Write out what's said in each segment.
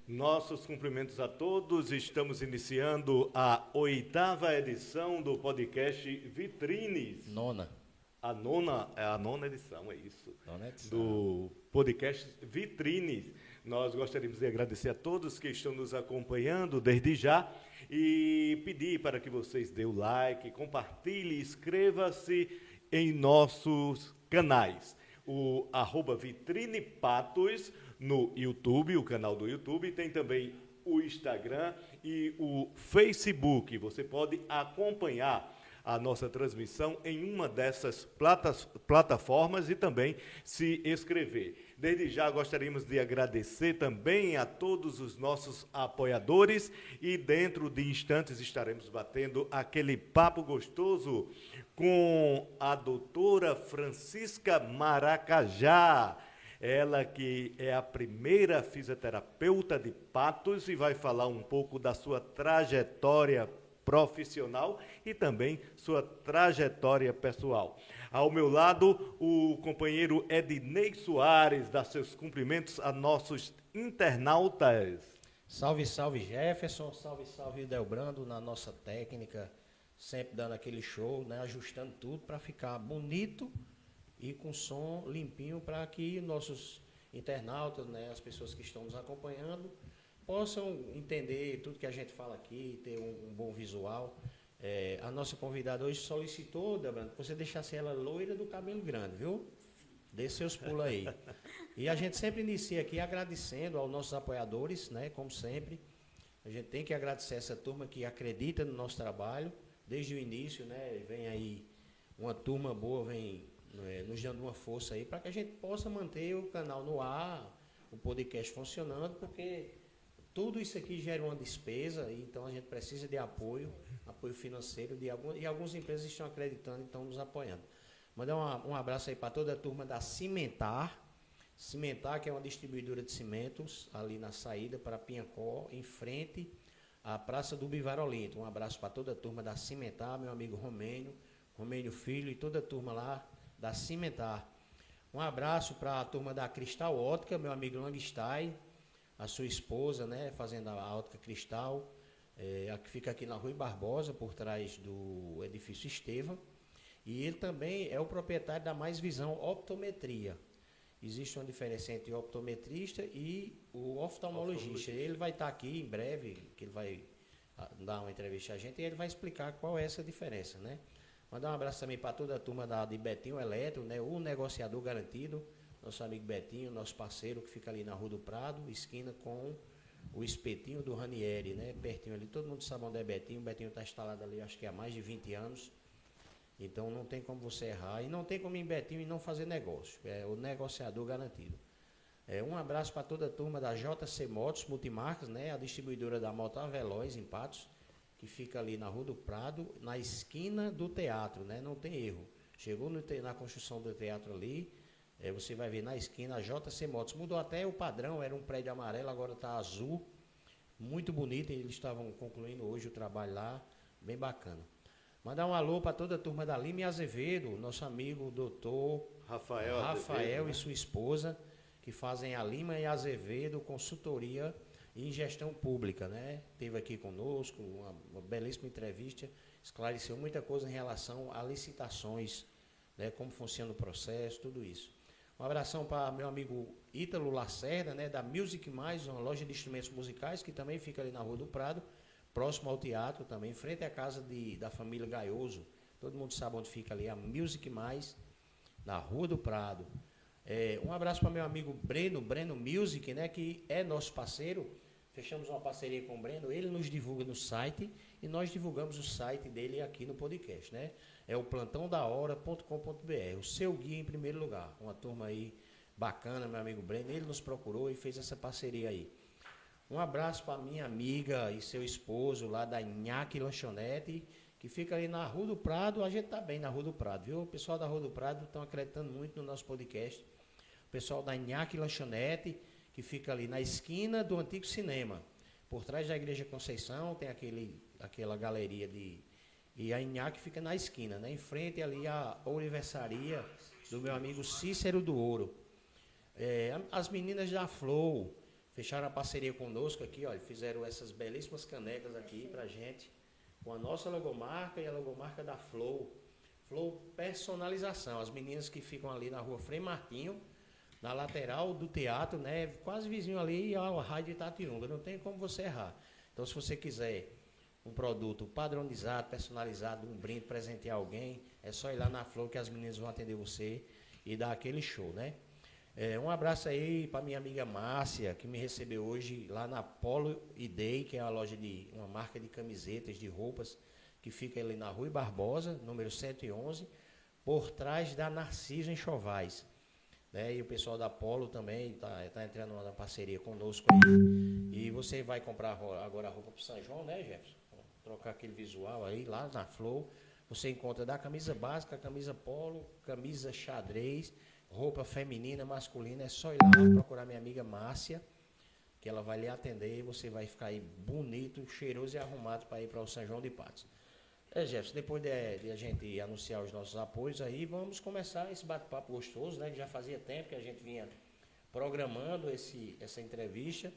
Nossos cumprimentos a todos. Estamos iniciando a 8ª edição do podcast Vitrines. Nona. A nona edição, é isso. Nona edição. Do podcast Vitrines. Nós gostaríamos de agradecer a todos que estão nos acompanhando desde já e pedir para que vocês dêem o like, compartilhe, inscreva-se em nossos canais. O @Vitrinepatos no YouTube, o canal do YouTube, tem também o Instagram e o Facebook. Você pode acompanhar a nossa transmissão em uma dessas plataformas e também se inscrever. Desde já gostaríamos de agradecer também a todos os nossos apoiadores e dentro de instantes estaremos batendo aquele papo gostoso com a doutora Francisca Maracajá. Ela que é a primeira fisioterapeuta de Patos e vai falar um pouco da sua trajetória profissional e também sua trajetória pessoal. Ao meu lado, o companheiro Ednei Soares, dá seus cumprimentos a nossos internautas. Salve, salve Jefferson, salve, salve Delbrando na nossa técnica, sempre dando aquele show, né, ajustando tudo para ficar bonito e com som limpinho para que nossos internautas, né, as pessoas que estão nos acompanhando, possam entender tudo que a gente fala aqui, ter um bom visual. A nossa convidada hoje solicitou, Delbrando, que você deixasse ela loira do cabelo grande, viu? Dê seus pulos aí. E a gente sempre inicia aqui agradecendo aos nossos apoiadores, né, como sempre. A gente tem que agradecer essa turma que acredita no nosso trabalho desde o início, né? Vem aí uma turma boa, vem nos dando uma força aí para que a gente possa manter o canal no ar, o podcast funcionando, porque tudo isso aqui gera uma despesa, então a gente precisa de apoio financeiro, e algumas empresas estão acreditando e estão nos apoiando. Mandar um abraço aí para toda a turma da Cimentar, que é uma distribuidora de cimentos, ali na saída para Piancó, em frente à Praça do Bivarolinto. Um abraço para toda a turma da Cimentar, meu amigo Romênio Filho e toda a turma lá da Cimentar. Um abraço para a turma da Cristal Ótica, meu amigo Langstein, a sua esposa, né, fazendo a Ótica Cristal, que fica aqui na Rui Barbosa, por trás do edifício Esteva. E ele também é o proprietário da Mais Visão Optometria. Existe uma diferença entre o optometrista e o oftalmologista. Ele vai estar aqui em breve, que ele vai dar uma entrevista a gente, e ele vai explicar qual é essa diferença, né? Mandar um abraço também para toda a turma de Betinho Eletro, né? O negociador garantido, nosso amigo Betinho, nosso parceiro, que fica ali na Rua do Prado, esquina com o Espetinho do Ranieri, né? Pertinho ali, todo mundo sabe onde é Betinho. O Betinho está instalado ali, acho que há mais de 20 anos. Então não tem como você errar e não tem como ir em Betinho e não fazer negócio. É o negociador garantido. Um abraço para toda a turma da JC Motos Multimarcas, né? A distribuidora da moto Aveloz, em Patos, que fica ali na Rua do Prado, na esquina do teatro, né? Não tem erro. Chegou na construção do teatro ali, você vai ver na esquina a JC Motos. Mudou até o padrão, era um prédio amarelo, agora está azul. Muito bonito, eles estavam concluindo hoje o trabalho lá, bem bacana. Mandar um alô para toda a turma da Lima e Azevedo, nosso amigo doutor Rafael Azevedo, e sua esposa, que fazem a Lima e Azevedo Consultoria em Gestão Pública, né? Esteve aqui conosco, uma belíssima entrevista, esclareceu muita coisa em relação a licitações, né? Como funciona o processo, tudo isso. Um abração para meu amigo Ítalo Lacerda, né? Da Music Mais, uma loja de instrumentos musicais, que também fica ali na Rua do Prado, próximo ao teatro também, em frente à casa da família Gaioso. Todo mundo sabe onde fica ali, a Music Mais, na Rua do Prado. Um abraço para meu amigo Breno Music, né, que é nosso parceiro. Fechamos uma parceria com o Breno, ele nos divulga no site e nós divulgamos o site dele aqui no podcast, né? É o plantãodahora.com.br, o seu guia em primeiro lugar. Uma turma aí bacana, meu amigo Breno, ele nos procurou e fez essa parceria aí. Um abraço para minha amiga e seu esposo lá da Inhaque Lanchonete, que fica ali na Rua do Prado. A gente tá bem na Rua do Prado, viu? O pessoal da Rua do Prado estão acreditando muito no nosso podcast. O pessoal da Inhaque Lanchonete, que fica ali na esquina do antigo cinema. Por trás da Igreja Conceição tem aquela galeria e a Inhaque fica na esquina, né? Em frente ali a aniversaria do meu amigo Cícero do Ouro. As meninas da Flow fecharam a parceria conosco aqui, olha, fizeram essas belíssimas canecas aqui pra gente, com a nossa logomarca e a logomarca da Flow. Flow Personalização. As meninas que ficam ali na rua Frei Martinho, na lateral do teatro, né? Quase vizinho ali ao Rádio Itatiunga. Não tem como você errar. Então, se você quiser um produto padronizado, personalizado, um brinde, presentear alguém, é só ir lá na Flow que as meninas vão atender você e dar aquele show, né? Um abraço aí para minha amiga Márcia, que me recebeu hoje lá na Polo Day, que é uma marca de camisetas, de roupas, que fica ali na Rui Barbosa, número 111, por trás da Narciso Enxovais. Né? E o pessoal da Polo também tá entrando na parceria conosco aí. E você vai comprar agora a roupa para São João, né, Jefferson? Trocar aquele visual aí, lá na Flow. Você encontra da camisa básica, camisa polo, camisa xadrez, roupa feminina, masculina. É só ir lá procurar minha amiga Márcia, que ela vai lhe atender e você vai ficar aí bonito, cheiroso e arrumado para ir para o São João de Patos. Jefferson, depois de a gente anunciar os nossos apoios aí, vamos começar esse bate-papo gostoso, né? Que já fazia tempo que a gente vinha programando essa entrevista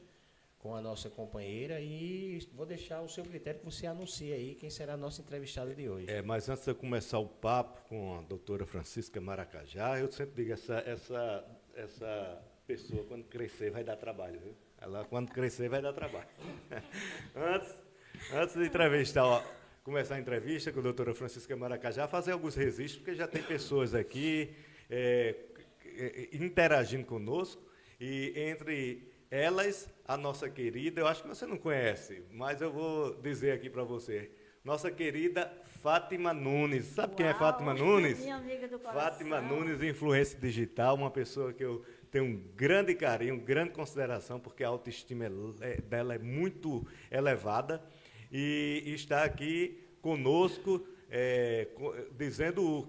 com a nossa companheira e vou deixar o seu critério que você anuncia aí quem será a nossa entrevistada de hoje. Mas antes de eu começar o papo com a doutora Francisca Maracajá, eu sempre digo, essa pessoa, quando crescer, vai dar trabalho, viu? Ela, quando crescer, vai dar trabalho. antes de começar a entrevista com a doutora Francisca Maracajá, fazer alguns registros, porque já tem pessoas aqui interagindo conosco, e entre elas, a nossa querida, eu acho que você não conhece, mas eu vou dizer aqui para você, nossa querida Fátima Nunes. Sabe quem é Fátima Nunes? Minha amiga do coração. Fátima Nunes, influência digital, uma pessoa que eu tenho um grande carinho, grande consideração, porque a autoestima dela é muito elevada, e está aqui conosco, dizendo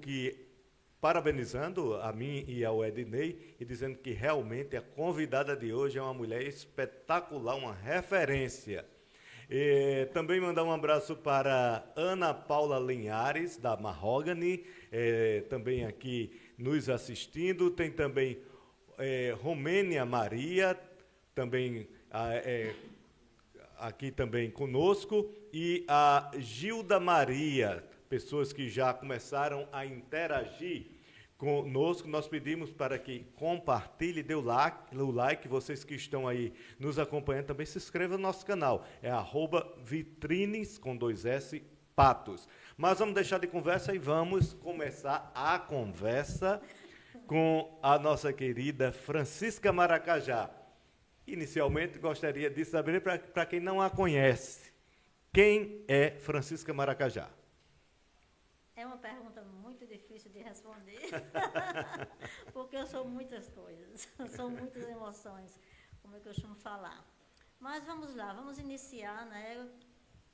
parabenizando a mim e ao Ednei, e dizendo que realmente a convidada de hoje é uma mulher espetacular, uma referência. Também mandar um abraço para Ana Paula Linhares, da Mahogany, também aqui nos assistindo. Tem também Romênia Maria, também aqui também conosco, e a Gilda Maria, pessoas que já começaram a interagir conosco. Nós pedimos para que compartilhe, dê o like, vocês que estão aí nos acompanhando também se inscrevam no nosso canal, é @vitrines com 2S Patos. Mas vamos deixar de conversa e vamos começar a conversa com a nossa querida Francisca Maracajá. Inicialmente, gostaria de saber, para quem não a conhece, quem é Francisca Maracajá? É uma pergunta muito difícil de responder, porque eu sou muitas coisas, são muitas emoções, como eu costumo falar. Mas vamos lá, vamos iniciar, né,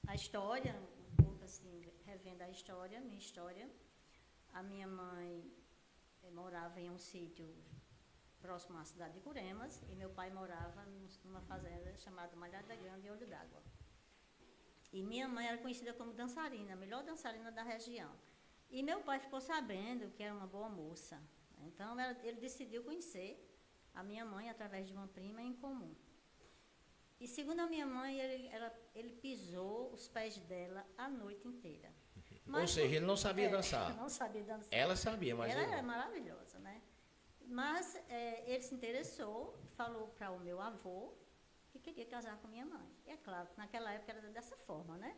a história, um pouco assim, revendo a história, minha história. A minha mãe morava em um sítio próximo à cidade de Curemas, e meu pai morava numa fazenda chamada Malhada Grande, em Olho d'Água. E minha mãe era conhecida como dançarina, a melhor dançarina da região. E meu pai ficou sabendo que era uma boa moça. Então, ele decidiu conhecer a minha mãe através de uma prima em comum. E, segundo a minha mãe, ele pisou os pés dela a noite inteira. Mas, ou seja, ele não sabia dançar. Não sabia dançar. Ela sabia, mas ela ele era maravilhosa, né? Mas ele se interessou, falou para o meu avô que queria casar com minha mãe. E é claro, naquela época era dessa forma, né?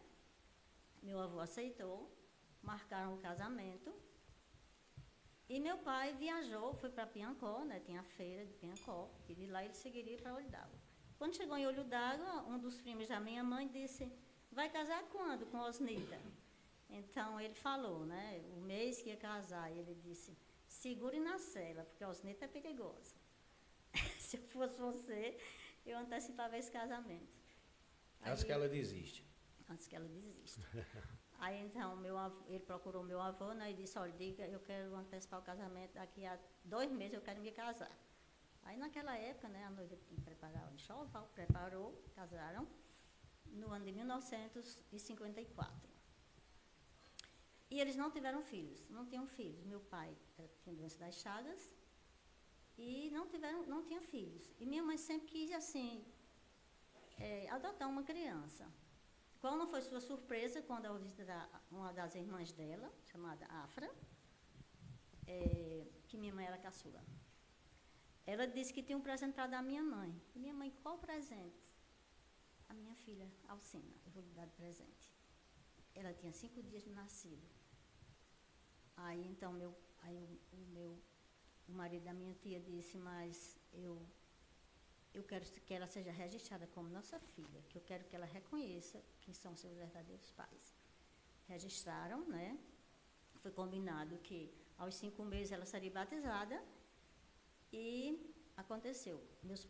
Meu avô aceitou, marcaram o casamento. E meu pai viajou, foi para Piancó, né? Tinha a feira de Piancó, e de lá ele seguiria para Olho d'Água. Quando chegou em Olho d'Água, um dos primos da minha mãe disse: vai casar quando com Osnita? Então ele falou, né? O mês que ia casar, e ele disse: segure na cela, porque a Osnita é perigosa. Se eu fosse você, eu antecipava esse casamento. Antes que ela desiste. Antes que ela desista. Aí então ele procurou meu avô, né, e disse: olha, diga, eu quero antecipar o casamento, daqui a 2 meses eu quero me casar. Aí naquela época, né, a noiva tinha preparado o enxoval, preparou, casaram, no ano de 1954. E eles não tiveram filhos, não tinham filhos. Meu pai tinha doença das Chagas e não tinha filhos. E minha mãe sempre quis, assim, adotar uma criança. Qual não foi sua surpresa quando eu visitar uma das irmãs dela, chamada Afra, que minha mãe era caçula. Ela disse que tinha um presente para dar à minha mãe. E minha mãe, qual presente? A minha filha, Alcina, eu vou lhe dar de presente. Ela tinha 5 dias de nascido. Aí, então, o marido da minha tia disse, mas eu quero que ela seja registrada como nossa filha, que eu quero que ela reconheça quem são seus verdadeiros pais. Registraram, né? Foi combinado que aos 5 meses ela seria batizada e aconteceu. Meus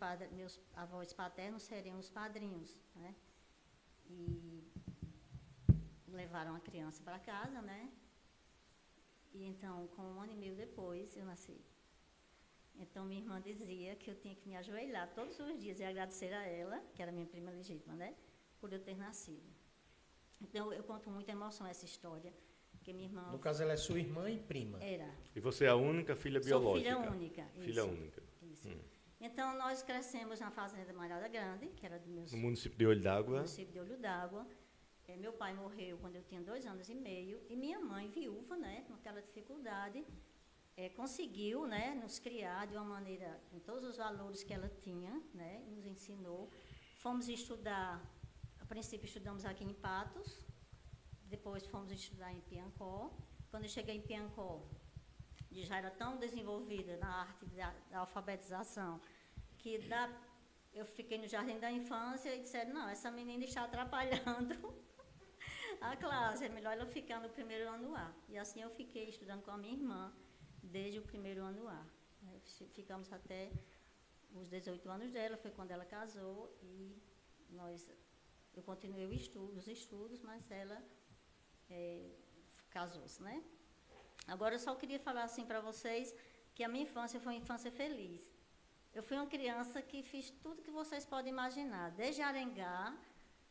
avós paternos seriam os padrinhos, né? E levaram a criança para casa, né? E então, com 1 ano e meio depois, eu nasci. Então, minha irmã dizia que eu tinha que me ajoelhar todos os dias e agradecer a ela, que era minha prima legítima, né? Por eu ter nascido. Então, eu conto muita emoção essa história, que minha irmã... No caso, ela é sua irmã e prima. Era. E você é a única filha biológica? Sou filha única. Filha única. Isso. Então, nós crescemos na fazenda Malhada Grande, que era do meu... No município de Olho d'Água. Município de Olho d'Água. Meu pai morreu quando eu tinha 2 anos e meio, e minha mãe, viúva, né, com aquela dificuldade, conseguiu, né, nos criar de uma maneira, com todos os valores que ela tinha, né, nos ensinou. Fomos estudar, a princípio estudamos aqui em Patos, depois fomos estudar em Piancó. Quando eu cheguei em Piancó, já era tão desenvolvida na arte da alfabetização, que eu fiquei no jardim da infância e disseram, não, essa menina está atrapalhando a classe, é melhor ela ficar no 1º ano A. E assim eu fiquei estudando com a minha irmã desde o 1º ano A. Ficamos até os 18 anos dela, foi quando ela casou e eu continuei os estudos, mas ela casou-se, né? Agora eu só queria falar assim para vocês que a minha infância foi uma infância feliz. Eu fui uma criança que fiz tudo que vocês podem imaginar, desde arengar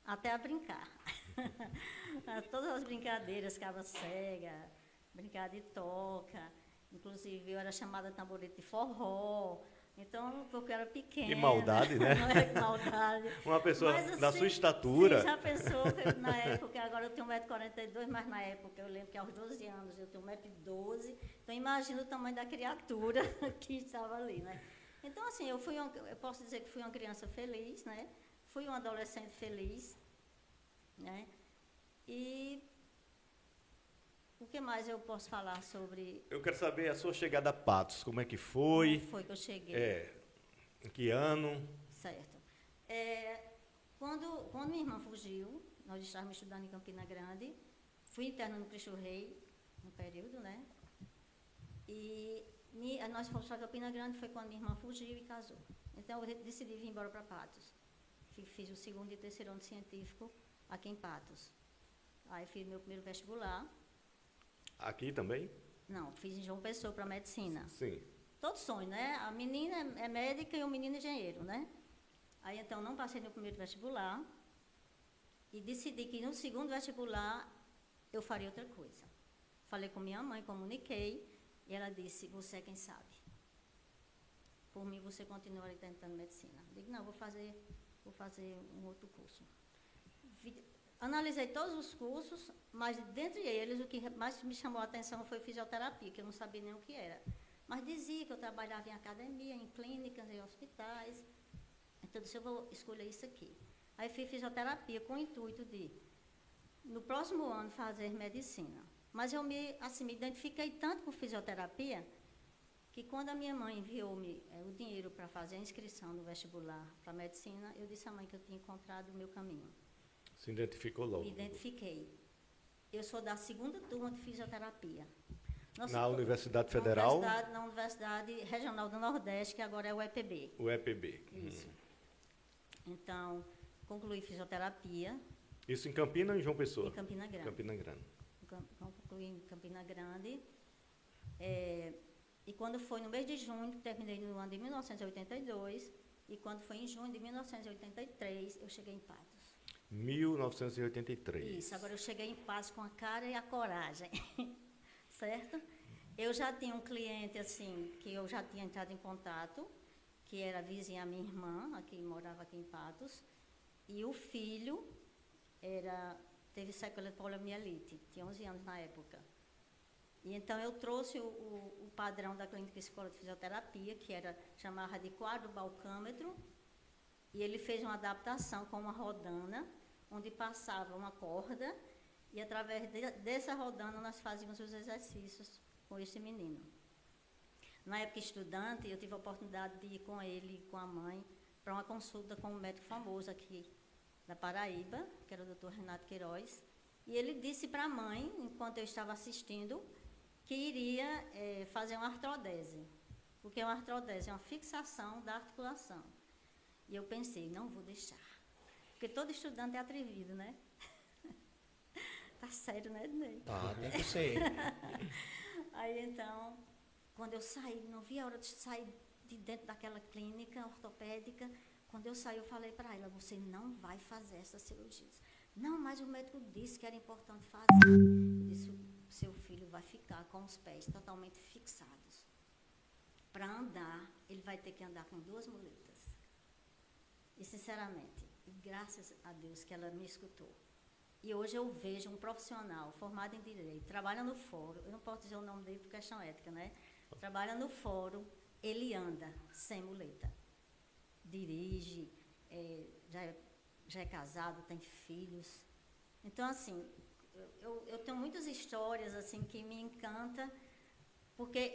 até a brincar. Todas as brincadeiras, cava cega, brincar de toca, inclusive eu era chamada tamborete de forró, então, porque eu era pequena. Que maldade, né? Não é que maldade. Uma pessoa mas, da assim, sua estatura. Sim, já pensou que na época, agora eu tenho 1,42 m, mas na época eu lembro que aos 12 anos eu tenho 1,12 m, então imagina o tamanho da criatura que estava ali, né? Então, assim, eu posso dizer que fui uma criança feliz, né? Fui uma adolescente feliz, né? E o que mais eu posso falar sobre... Eu quero saber a sua chegada a Patos, como é que foi? Como foi que eu cheguei? Em que ano? Certo. Quando minha irmã fugiu, nós estávamos estudando em Campina Grande, fui interna no Cristo Rei, um período, né? E nós fomos para Campina Grande, foi quando minha irmã fugiu e casou. Então, eu decidi vir embora para Patos. Fiz o 2º e 3º ano científico aqui em Patos. Aí fiz meu primeiro vestibular. Aqui também? Não, fiz em João Pessoa para medicina. Sim. Todo sonho, né? A menina é médica e o menino é engenheiro, né? Aí, então, não passei no primeiro vestibular e decidi que no 2º vestibular eu faria outra coisa. Falei com minha mãe, comuniquei, e ela disse, você é quem sabe. Por mim, você continua ali tentando medicina. Eu digo, não, vou fazer um outro curso. Analisei todos os cursos, mas dentre eles, o que mais me chamou a atenção foi fisioterapia, que eu não sabia nem o que era. Mas dizia que eu trabalhava em academia, em clínicas, em hospitais. Então, eu disse, eu vou escolher isso aqui. Aí fiz fisioterapia com o intuito de, no próximo ano, fazer medicina. Mas eu me identifiquei tanto com fisioterapia, que quando a minha mãe enviou-me o dinheiro para fazer a inscrição no vestibular para medicina, eu disse à mãe que eu tinha encontrado o meu caminho. Se identificou logo? Me identifiquei. Eu sou da 2ª turma de fisioterapia. Na Universidade Federal? Na Universidade Regional do Nordeste, que agora é o EPB. O EPB. Isso. Então, concluí fisioterapia. Isso em Campina ou em João Pessoa? Em Campina Grande. Campina Grande. Concluí em Campina Grande. E quando foi no mês de junho, terminei no ano de 1982, e quando foi em junho de 1983, eu cheguei em Patos. 1983. Isso, agora eu cheguei em Patos com a cara e a coragem, certo? Eu já tinha um cliente, assim, que eu já tinha entrado em contato, que era vizinha a minha irmã, morava aqui em Patos, E o filho teve sequela de poliomielite, tinha 11 anos na época. E então eu trouxe o padrão da Clínica Escola de Fisioterapia, que chamava de quadro balcâmetro, e ele fez uma adaptação com uma rodana, onde passava uma corda, e através dessa rodana nós fazíamos os exercícios com esse menino. Na época estudante, eu tive a oportunidade de ir com ele e com a mãe para uma consulta com um médico famoso aqui da Paraíba, que era o Dr. Renato Queiroz, e ele disse para a mãe, enquanto eu estava assistindo, que iria fazer uma artrodese, porque uma artrodese é uma fixação da articulação. E eu pensei, não vou deixar, porque todo estudante é atrevido, né? Tá sério, né, Ednei? Tá, tem que ser. Aí, então, quando eu saí, não vi a hora de sair de dentro daquela clínica ortopédica. Quando eu saí, eu falei para ela, você não vai fazer essa cirurgia. Não, mas o médico disse que era importante fazer. Eu disse, seu filho vai ficar com os pés totalmente fixados. Para andar, ele vai ter que andar com 2 muletas. E, sinceramente, graças a Deus que ela me escutou. E hoje eu vejo um profissional formado em Direito, trabalha no fórum, eu não posso dizer o nome dele por questão ética, né? Trabalha no fórum, ele anda sem muleta. Dirige, já é casado, tem filhos. Então, assim, eu tenho muitas histórias assim, que me encantam, porque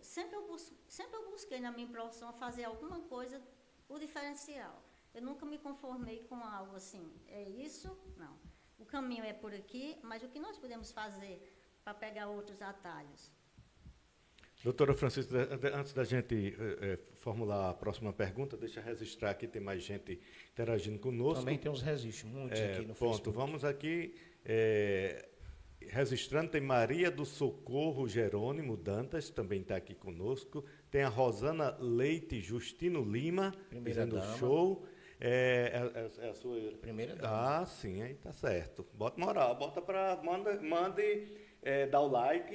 sempre eu busquei na minha profissão fazer alguma coisa, o diferencial. Eu nunca me conformei com algo assim, é isso? Não. O caminho é por aqui, mas o que nós podemos fazer para pegar outros atalhos? Doutora Francisca, antes da gente formular a próxima pergunta, deixa eu registrar aqui, tem mais gente interagindo conosco. Também tem uns registros, muitos aqui no Facebook. Facebook. Vamos aqui, registrando, tem Maria do Socorro Jerônimo Dantas, também está aqui conosco. Tem a Rosana Leite Justino Lima, dizendo show. É a sua primeira dama. Ah, sim, aí tá certo. Bota moral, mande dar o like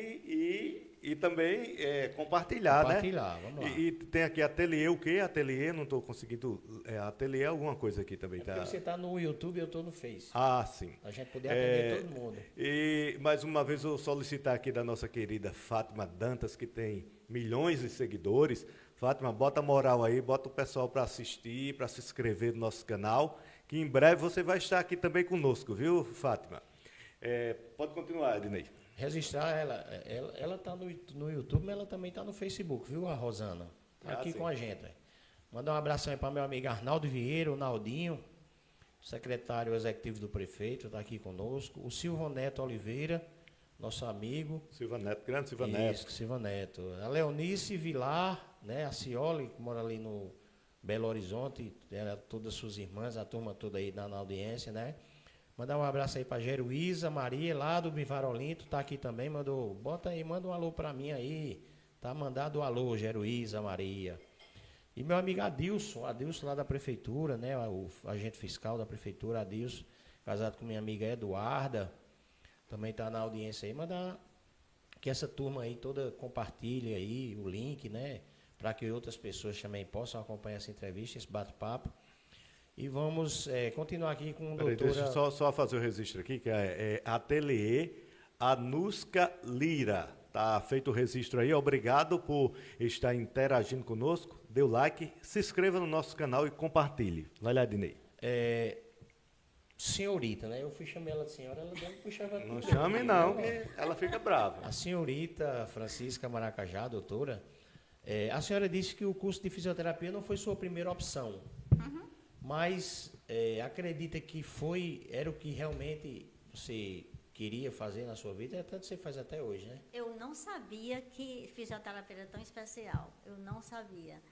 e também compartilhar, né? Compartilhar, vamos lá. E tem aqui ateliê, o quê? Ateliê, não estou conseguindo. Ateliê alguma coisa aqui também. Porque você está no YouTube e eu estou no Face. Ah, sim. A gente poder atender todo mundo. E mais uma vez eu solicitar aqui da nossa querida Fátima Dantas, que tem milhões de seguidores. Fátima, bota moral aí, bota o pessoal para assistir, para se inscrever no nosso canal, que em breve você vai estar aqui também conosco, viu, Fátima? Pode continuar, Ednei. Registrar ela está no YouTube, mas ela também está no Facebook, viu, a Rosana? Está aqui sim. com a gente. Mandar um abração aí para meu amigo Arnaldo Vieira, o Naldinho, secretário executivo do prefeito, está aqui conosco. O Silvio Neto Oliveira, nosso amigo. Silva Neto, grande Silva Neto. Isso, Silva Neto. A Leonice Vilar, né, a Cioli, que mora ali no Belo Horizonte, todas as suas irmãs, a turma toda aí na audiência, né? Mandar um abraço aí para Jeruísa Maria, lá do Bivarolinto, tá aqui também, manda um alô para mim aí. Tá mandado um alô, Jeruísa Maria. E meu amigo Adilson lá da prefeitura, né, o agente fiscal da prefeitura, Adilson, casado com minha amiga Eduarda, também tá na audiência aí. Mandar que essa turma aí toda compartilhe aí o link, né, para que outras pessoas também possam acompanhar essa entrevista, esse bate-papo. E vamos continuar aqui com o doutora... Deixa eu só fazer o registro aqui, que é Ateliê Anuska Lira. Tá feito o registro aí. Obrigado por estar interagindo conosco. Dê o like, se inscreva no nosso canal e compartilhe. Vai lá, Ednei. Senhorita, né? Eu fui chamar ela de senhora, ela deu puxava tudo. Não chame não, que ela fica brava. A senhorita Francisca Maracajá, doutora, a senhora disse que o curso de fisioterapia não foi sua primeira opção. Mas acredita que era o que realmente você queria fazer na sua vida, tanto você faz até hoje, né? Eu não sabia que fisioterapia era tão especial. Eu não sabia.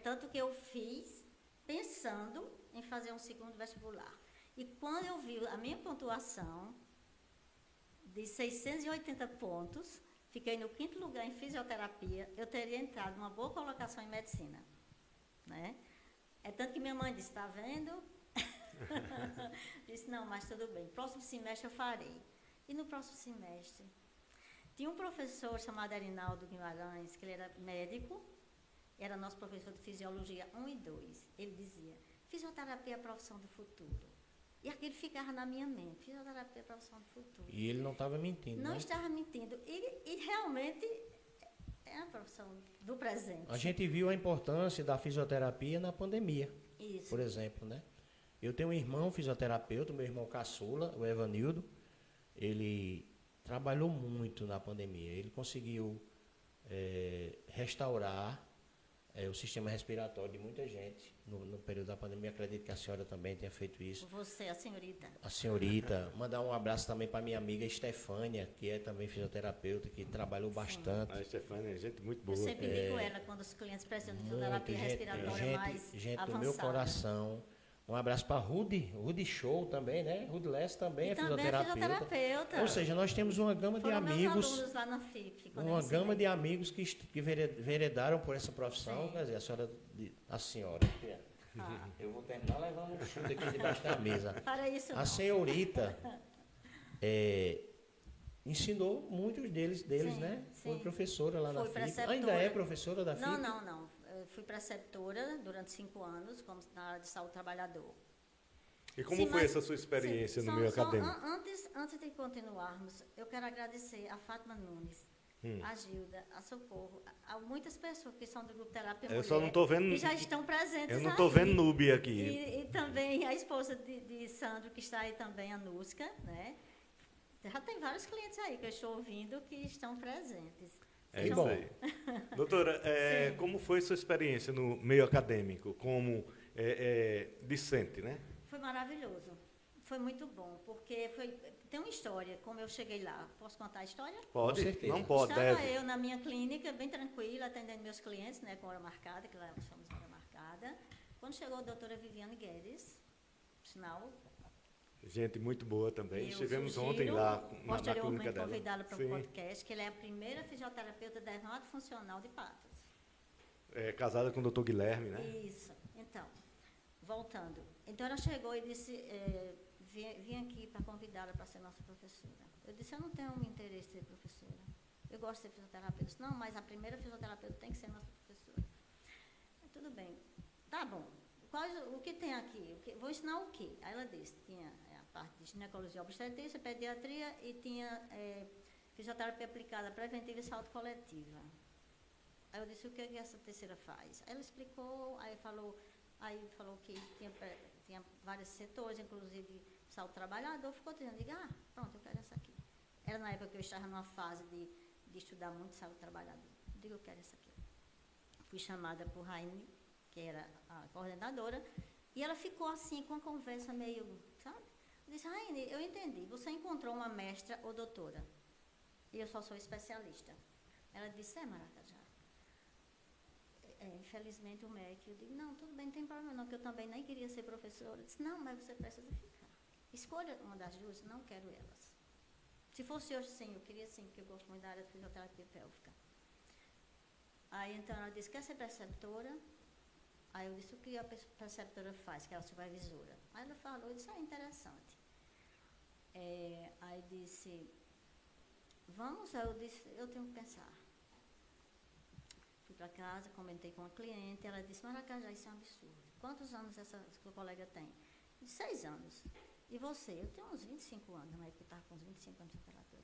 Tanto que eu fiz pensando em fazer um segundo vestibular. E quando eu vi a minha pontuação de 680 pontos, fiquei no 5º lugar em fisioterapia, eu teria entrado numa boa colocação em medicina, né? Tanto que minha mãe disse, está vendo? Disse, não, mas tudo bem, próximo semestre eu farei. E no próximo semestre, tinha um professor chamado Arinaldo Guimarães, que ele era médico, era nosso professor de Fisiologia 1 e 2. Ele dizia, fisioterapia é a profissão do futuro. E aquilo ficava na minha mente, fisioterapia é a profissão do futuro. E ele não estava mentindo, Não né? estava mentindo. E realmente é a profissão do presente. A gente viu a importância da fisioterapia na pandemia, Isso. por exemplo, né? Eu tenho um irmão fisioterapeuta, meu irmão caçula, o Evanildo. Ele trabalhou muito na pandemia. Ele conseguiu restaurar o sistema respiratório de muita gente no período da pandemia. Acredito que a senhora também tenha feito isso. Você, a senhorita. A senhorita, mandar um abraço também para minha amiga Estefânia, que é também fisioterapeuta, que trabalhou bastante. A Estefânia é gente muito Eu boa. sempre ligo ela quando os clientes precisam de fisioterapia respiratória mais gente avançada. do meu coração. Um abraço para Rudy Show também, né? Rudy Less também é também é fisioterapeuta. fisioterapeuta. Ou seja, nós temos uma gama de Foram meus amigos, alunos lá na FIP. quando uma eu gama ensinei. de amigos que veredaram por essa profissão. Sim. Quer dizer, a senhora. Ah. Eu vou terminar levando um chute aqui debaixo da mesa. Para isso A não. senhorita ensinou muitos deles, Sim, né? sim. Foi professora lá na Fui FIP. preceptora. Ainda é professora da FIP? Não. Eu fui preceptora durante 5 anos, como na área de saúde do trabalhador. E como Sim, foi mas- essa sua experiência sim, no só- meio só acadêmico? Antes de continuarmos, eu quero agradecer a Fátima Nunes, a Gilda, a Socorro, a muitas pessoas que são do grupo Terapia Eu Mulher, só não tô vendo- que já estão presentes Eu não aí. estou vendo noob aqui. E também a esposa de Sandro, que está aí também, a Nusca, né? Já tem vários clientes aí que eu estou ouvindo que estão presentes. É Sejam- isso aí. Doutora, Sim. como foi sua experiência no meio acadêmico, como discente, né? Foi maravilhoso. Foi muito bom, porque tem uma história, como eu cheguei lá. Posso contar a história? Pode? Com certeza. Não pode, Estava deve. eu na minha clínica, bem tranquila, atendendo meus clientes, né, com hora marcada, que lá nós somos hora marcada. Quando chegou a doutora Viviane Guedes, sinal, Gente muito boa também. eu Estivemos sugiro, ontem lá na posteriormente clínica dela. convidá-la para Sim. o podcast, que ela é a primeira fisioterapeuta da hematofuncional de Patos. Casada com o doutor Guilherme, né? Isso. Então, voltando. Então, ela chegou e disse, vim aqui para convidá-la para ser nossa professora. Eu disse, eu não tenho interesse em ser professora. Eu gosto de ser fisioterapeuta. Eu disse, não, mas a primeira fisioterapeuta tem que ser nossa professora. Tudo bem. Tá bom. O que tem aqui? Vou ensinar o quê? Aí ela disse, tinha a parte de ginecologia, obstetrícia, pediatria e tinha fisioterapia aplicada preventiva e saúde coletiva. Aí eu disse, o que essa terceira faz? Aí ela explicou, aí falou que tinha vários setores, inclusive saúde do trabalhador, ficou dizendo, diga, pronto, eu quero essa aqui. Era na época que eu estava numa fase de estudar muito saúde do trabalhador. Digo, eu quero essa aqui. Fui chamada por Raine, que era a coordenadora, e ela ficou assim, com a conversa meio, sabe? Eu disse, Raine, eu entendi, você encontrou uma mestra ou doutora, e eu só sou especialista. Ela disse, Maracajá. Infelizmente o MEC, eu digo, não, tudo bem, não tem problema não, que eu também nem queria ser professora. Eu disse, não, mas você precisa ficar. Escolha uma das duas, não quero elas. Se fosse hoje, sim, eu queria sim, porque eu gosto muito da área de fisioterapia pélvica. Aí, então, ela disse, quer ser preceptora? Aí eu disse, o que a preceptora faz, que é a supervisora? Aí ela falou, eu disse, interessante. Aí disse, vamos, eu disse, eu tenho que pensar. Fui para casa, comentei com a cliente, ela disse, Maracajá, isso é um absurdo. Quantos anos essa sua colega tem? Eu disse, 6 anos. E você? Eu tenho uns 25 anos, na época eu estava com uns 25 anos de fisioterapeuta.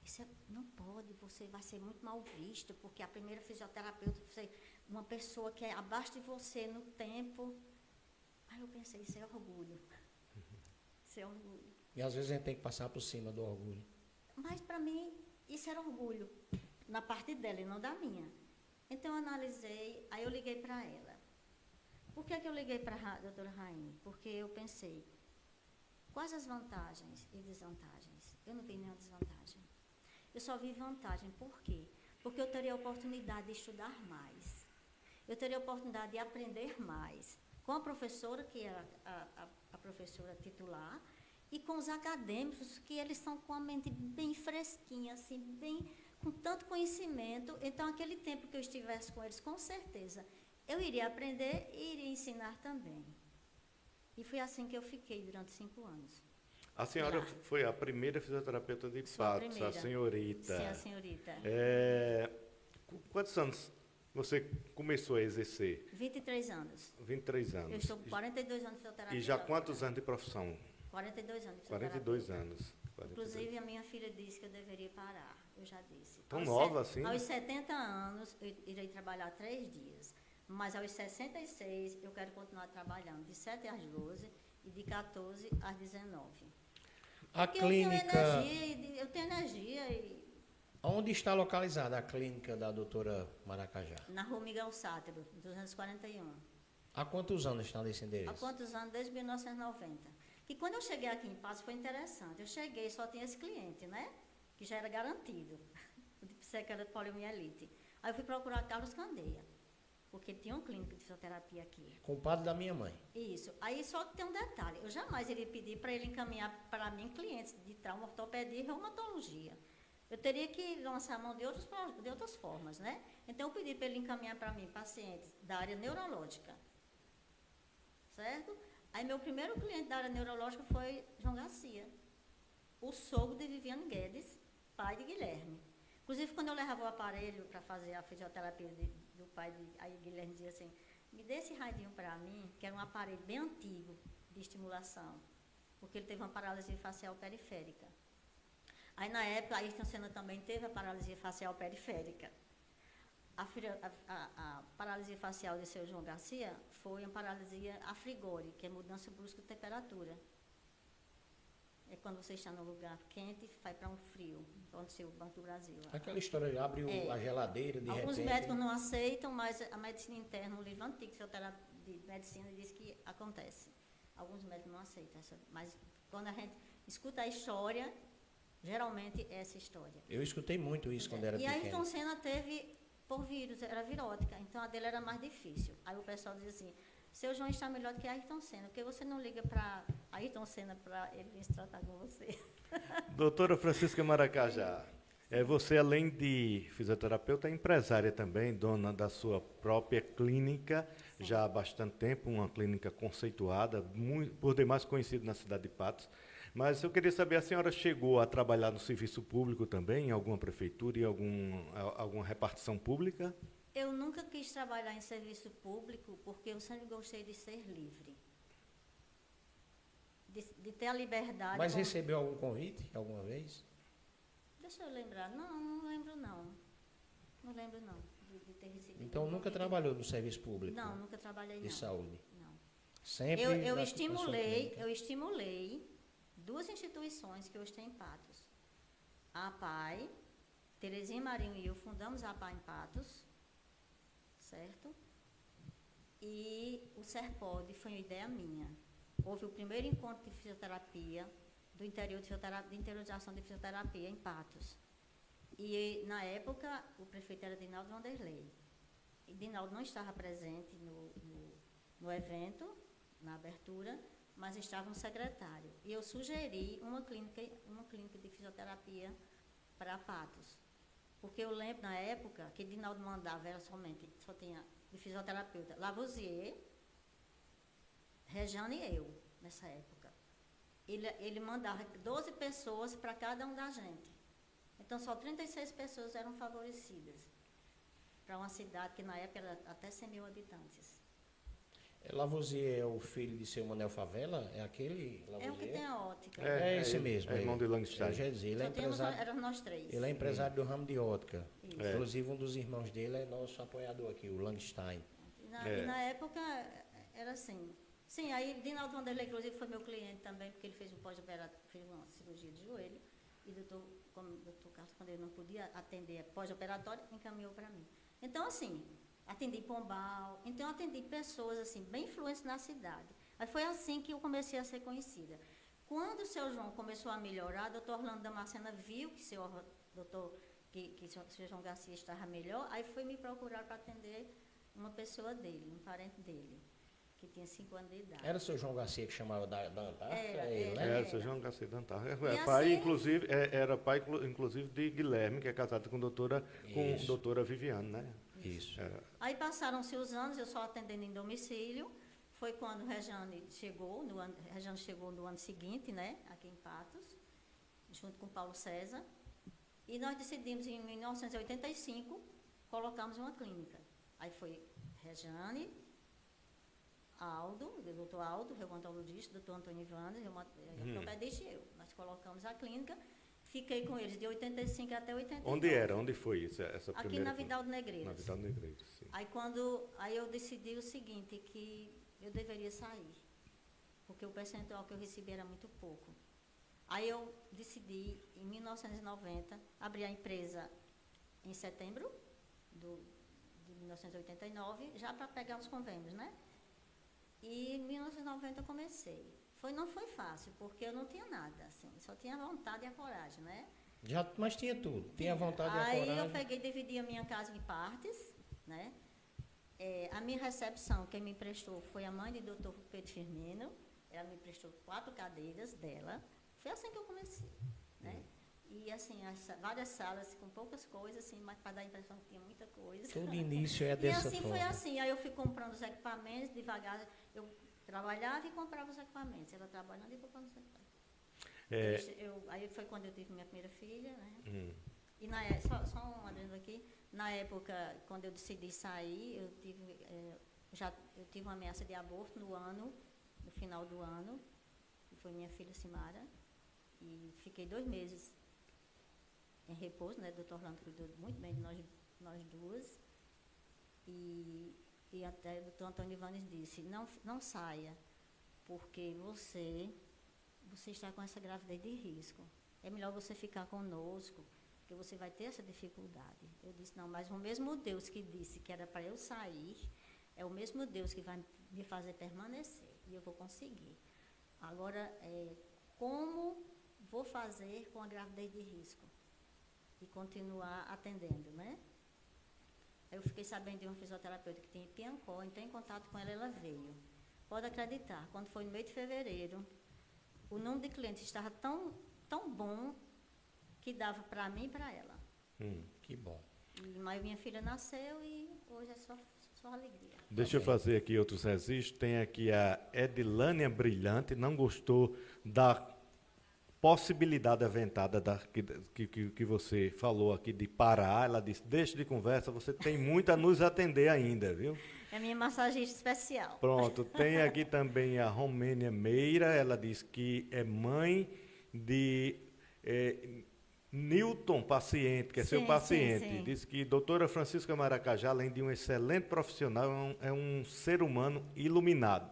Isso não pode, você vai ser muito mal visto, porque a primeira fisioterapeuta, você, uma pessoa que é abaixo de você no tempo. Aí eu pensei, isso é orgulho. Isso é orgulho. E às vezes a gente tem que passar por cima do orgulho. Mas para mim, isso era orgulho, na parte dela e não da minha. Então eu analisei, aí eu liguei para ela. Por que eu liguei para a doutora Raine? Porque eu pensei, quais as vantagens e desvantagens? Eu não vi nenhuma desvantagem. Eu só vi vantagem. Por quê? Porque eu teria a oportunidade de estudar mais. Eu teria a oportunidade de aprender mais. Com a professora, que é a professora titular, e com os acadêmicos, que eles estão com a mente bem fresquinha, assim, bem, com tanto conhecimento. Então, aquele tempo que eu estivesse com eles, com certeza, eu iria aprender e iria ensinar também. E foi assim que eu fiquei durante 5 anos. A senhora foi a primeira fisioterapeuta de Sou a Patos, a primeira. senhorita. Sim, a senhorita. Quantos anos você começou a exercer? 23 anos. 23 Eu anos. estou com 42 anos de fisioterapia. E já quantos anos de profissão? 42 anos de fisioterapia. 42 anos. 42. Inclusive, a minha filha disse que eu deveria parar. Eu já disse. Tão Aos nova se- assim? Aos 70 anos, eu irei trabalhar 3 dias. Mas aos 66, eu quero continuar trabalhando de 7 às 12 e de 14 às 19. A Porque clínica, eu tenho energia e onde está localizada a clínica da doutora Maracajá? na rua Miguel Sátiro, 241. Há quantos anos está nesse Há endereço? quantos anos? Desde 1990. E quando eu cheguei aqui em Patos foi interessante. Eu cheguei só tinha esse cliente, né? Que já era garantido. O de psiquiatra de poliomielite. Aí eu fui procurar Carlos Candeia. Porque tinha um clínico de fisioterapia aqui. Compadre da minha mãe. Isso. Aí só que tem um detalhe. Eu jamais iria pedir para ele encaminhar para mim clientes de trauma, ortopedia e reumatologia. Eu teria que lançar a mão de outras formas, né? Então, eu pedi para ele encaminhar para mim pacientes da área neurológica. Certo? Aí, meu primeiro cliente da área neurológica foi João Garcia, o sogro de Viviane Guedes, pai de Guilherme. Inclusive, quando eu levava o aparelho para fazer a fisioterapia do pai de... Aí, Guilherme dizia assim, me dê esse radinho para mim, que era um aparelho bem antigo de estimulação, porque ele teve uma paralisia facial periférica. Aí, na época, a Ayrton Senna também teve a paralisia facial periférica. A paralisia facial de seu João Garcia foi uma paralisia a frigore, que é mudança brusca de temperatura. É quando você está num lugar quente e vai para um frio. Aconteceu no Banco do Brasil. Aquela história de abre a geladeira, de Alguns repente... médicos não aceitam, mas a medicina interna, um livro antigo de medicina, diz que acontece. Alguns médicos não aceitam, mas quando a gente escuta a história, geralmente é essa história. Eu escutei muito isso quando era E a pequeno. Ayrton Senna teve por vírus, era virótica, então a dele era mais difícil. Aí o pessoal dizia assim, seu João está melhor do que a Ayrton Senna, porque você não liga para a Ayrton Senna para ele vir se tratar com você. Doutora Francisca Maracajá, você, além de fisioterapeuta, é empresária também, dona da sua própria clínica, Sim. já há bastante tempo, uma clínica conceituada, por demais conhecida na cidade de Patos. Mas eu queria saber, a senhora chegou a trabalhar no serviço público também, em alguma prefeitura, em alguma repartição pública? Eu nunca quis trabalhar em serviço público porque eu sempre gostei de ser livre. De ter a liberdade. Mas recebeu algum convite alguma vez? Deixa eu lembrar. Não lembro não. Não lembro não de ter recebido. Então algum nunca convite. trabalhou no serviço público? Não, nunca trabalhei De não. saúde? Não. Sempre Eu na sua clínica? estimulei 2 instituições que hoje têm em Patos. A APAI, Terezinha Marinho e eu fundamos a APAI em Patos, certo? E o Serpod foi uma ideia minha. Houve o primeiro encontro de fisioterapia do interior de interiorização de fisioterapia em Patos. E, na época, o prefeito era Dinaldo Vanderlei. E Dinaldo não estava presente no evento, na abertura, mas estava um secretário. E eu sugeri uma clínica de fisioterapia para Patos. Porque eu lembro, na época, que Dinaldo mandava, só tinha de fisioterapeuta, Lavoisier, Rejane e eu, nessa época. Ele mandava 12 pessoas para cada um da gente. Então, só 36 pessoas eram favorecidas para uma cidade que, na época, era até 100 mil habitantes. Lavoisier é o filho de seu Manel Favela? É aquele Lavoisier? É o que tem a ótica. É esse mesmo. É irmão de Langstein. Eu já dizia, ele é Só tínhamos, empresário, éramos nós 3. ele é empresário do ramo de ótica. Isso. Inclusive, um dos irmãos dele é nosso apoiador aqui, o Langstein. E na época, era assim. Sim, aí Dinaldo Vanderlei, inclusive, foi meu cliente também, porque ele fez um pós-operatório, fez uma cirurgia de joelho, e como o doutor Carlos, quando ele não podia atender pós-operatório, encaminhou para mim. Então, assim, atendi Pombal, então atendi pessoas, assim, bem influentes na cidade. Aí foi assim que eu comecei a ser conhecida. Quando o seu João começou a melhorar, o doutor Orlando Damascena viu que o seu João Garcia estava melhor, aí foi me procurar para atender uma pessoa dele, um parente dele, que tinha 5 anos de idade. Era o seu João Garcia que chamava da Antártica? Ele, né? Era o seu João Garcia da Antártica. E Pai, assim- inclusive, era pai, inclusive, de Guilherme, que é casado com doutora Viviane, né? Isso. Aí passaram-se os anos, eu só atendendo em domicílio. Foi quando Rejane chegou no ano seguinte, né, aqui em Patos, junto com Paulo César. E nós decidimos, em 1985, colocarmos uma clínica. Aí foi Rejane, Aldo, o doutor Aldo, reumatologista, doutor Antônio Ivanes, ortopedista e eu. Nós colocamos a clínica, fiquei com eles de 85 até 89. Onde era? Onde foi isso, essa Aqui primeira? na Vidal do Negreiros. Na Vidal do Negreiros, sim. Aí eu decidi o seguinte, que eu deveria sair, porque o percentual que eu recebi era muito pouco. Aí eu decidi, em 1990, abrir a empresa em setembro de 1989, já para pegar os convênios, né? E em 1990 eu comecei. Não foi fácil, porque eu não tinha nada, assim, só tinha a vontade e a coragem, né? Mas tinha tudo, tinha a vontade e a coragem. Aí eu peguei e dividi a minha casa em partes, né? A minha recepção, quem me emprestou foi a mãe do Dr. Pedro Firmino, ela me emprestou 4 cadeiras dela, foi assim que eu comecei, né? E assim, várias salas com poucas coisas, assim, mas para dar a impressão que tinha muita coisa. Todo início é dessa forma. E assim foi assim, aí eu fui comprando os equipamentos, devagar, eu trabalhava e comprava os equipamentos, ela trabalhando e comprando os equipamentos. Aí foi quando eu tive minha primeira filha, né? E só um adendo aqui, na época, quando eu decidi sair, eu tive uma ameaça de aborto no final do ano, que foi minha filha Simara, e fiquei 2 meses em repouso, né? O doutor Orlando cuidou muito bem de nós duas, e até o doutor Antônio Ivanes disse, não saia, porque você está com essa gravidez de risco, é melhor você ficar conosco, porque você vai ter essa dificuldade. Eu disse, não, mas o mesmo Deus que disse que era para eu sair, é o mesmo Deus que vai me fazer permanecer, e eu vou conseguir. Agora, como vou fazer com a gravidez de risco? E continuar atendendo, né? Aí eu fiquei sabendo de uma fisioterapeuta que tem em Piancó, entrei em contato com ela veio. Pode acreditar, quando foi no mês de fevereiro, o número de clientes estava tão bom que dava para mim e para ela. Que bom. Mas minha filha nasceu e hoje é só alegria. Deixa eu fazer aqui outros registros. Tem aqui a Edilânia Brilhante, não gostou da possibilidade aventada que você falou aqui de parar. Ela disse, deixa de conversa, você tem muito a nos atender ainda, viu? É a minha massagista especial. Pronto, tem aqui também a Romênia Meira, ela diz que é mãe de Newton, paciente, que é seu paciente. Sim. Diz que doutora Francisca Maracajá, além de um excelente profissional, é um ser humano iluminado.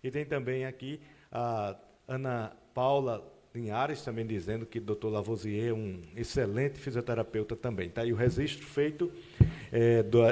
E tem também aqui a Ana Paula Linhares também dizendo que o doutor Lavoisier é um excelente fisioterapeuta também. Está aí o registro feito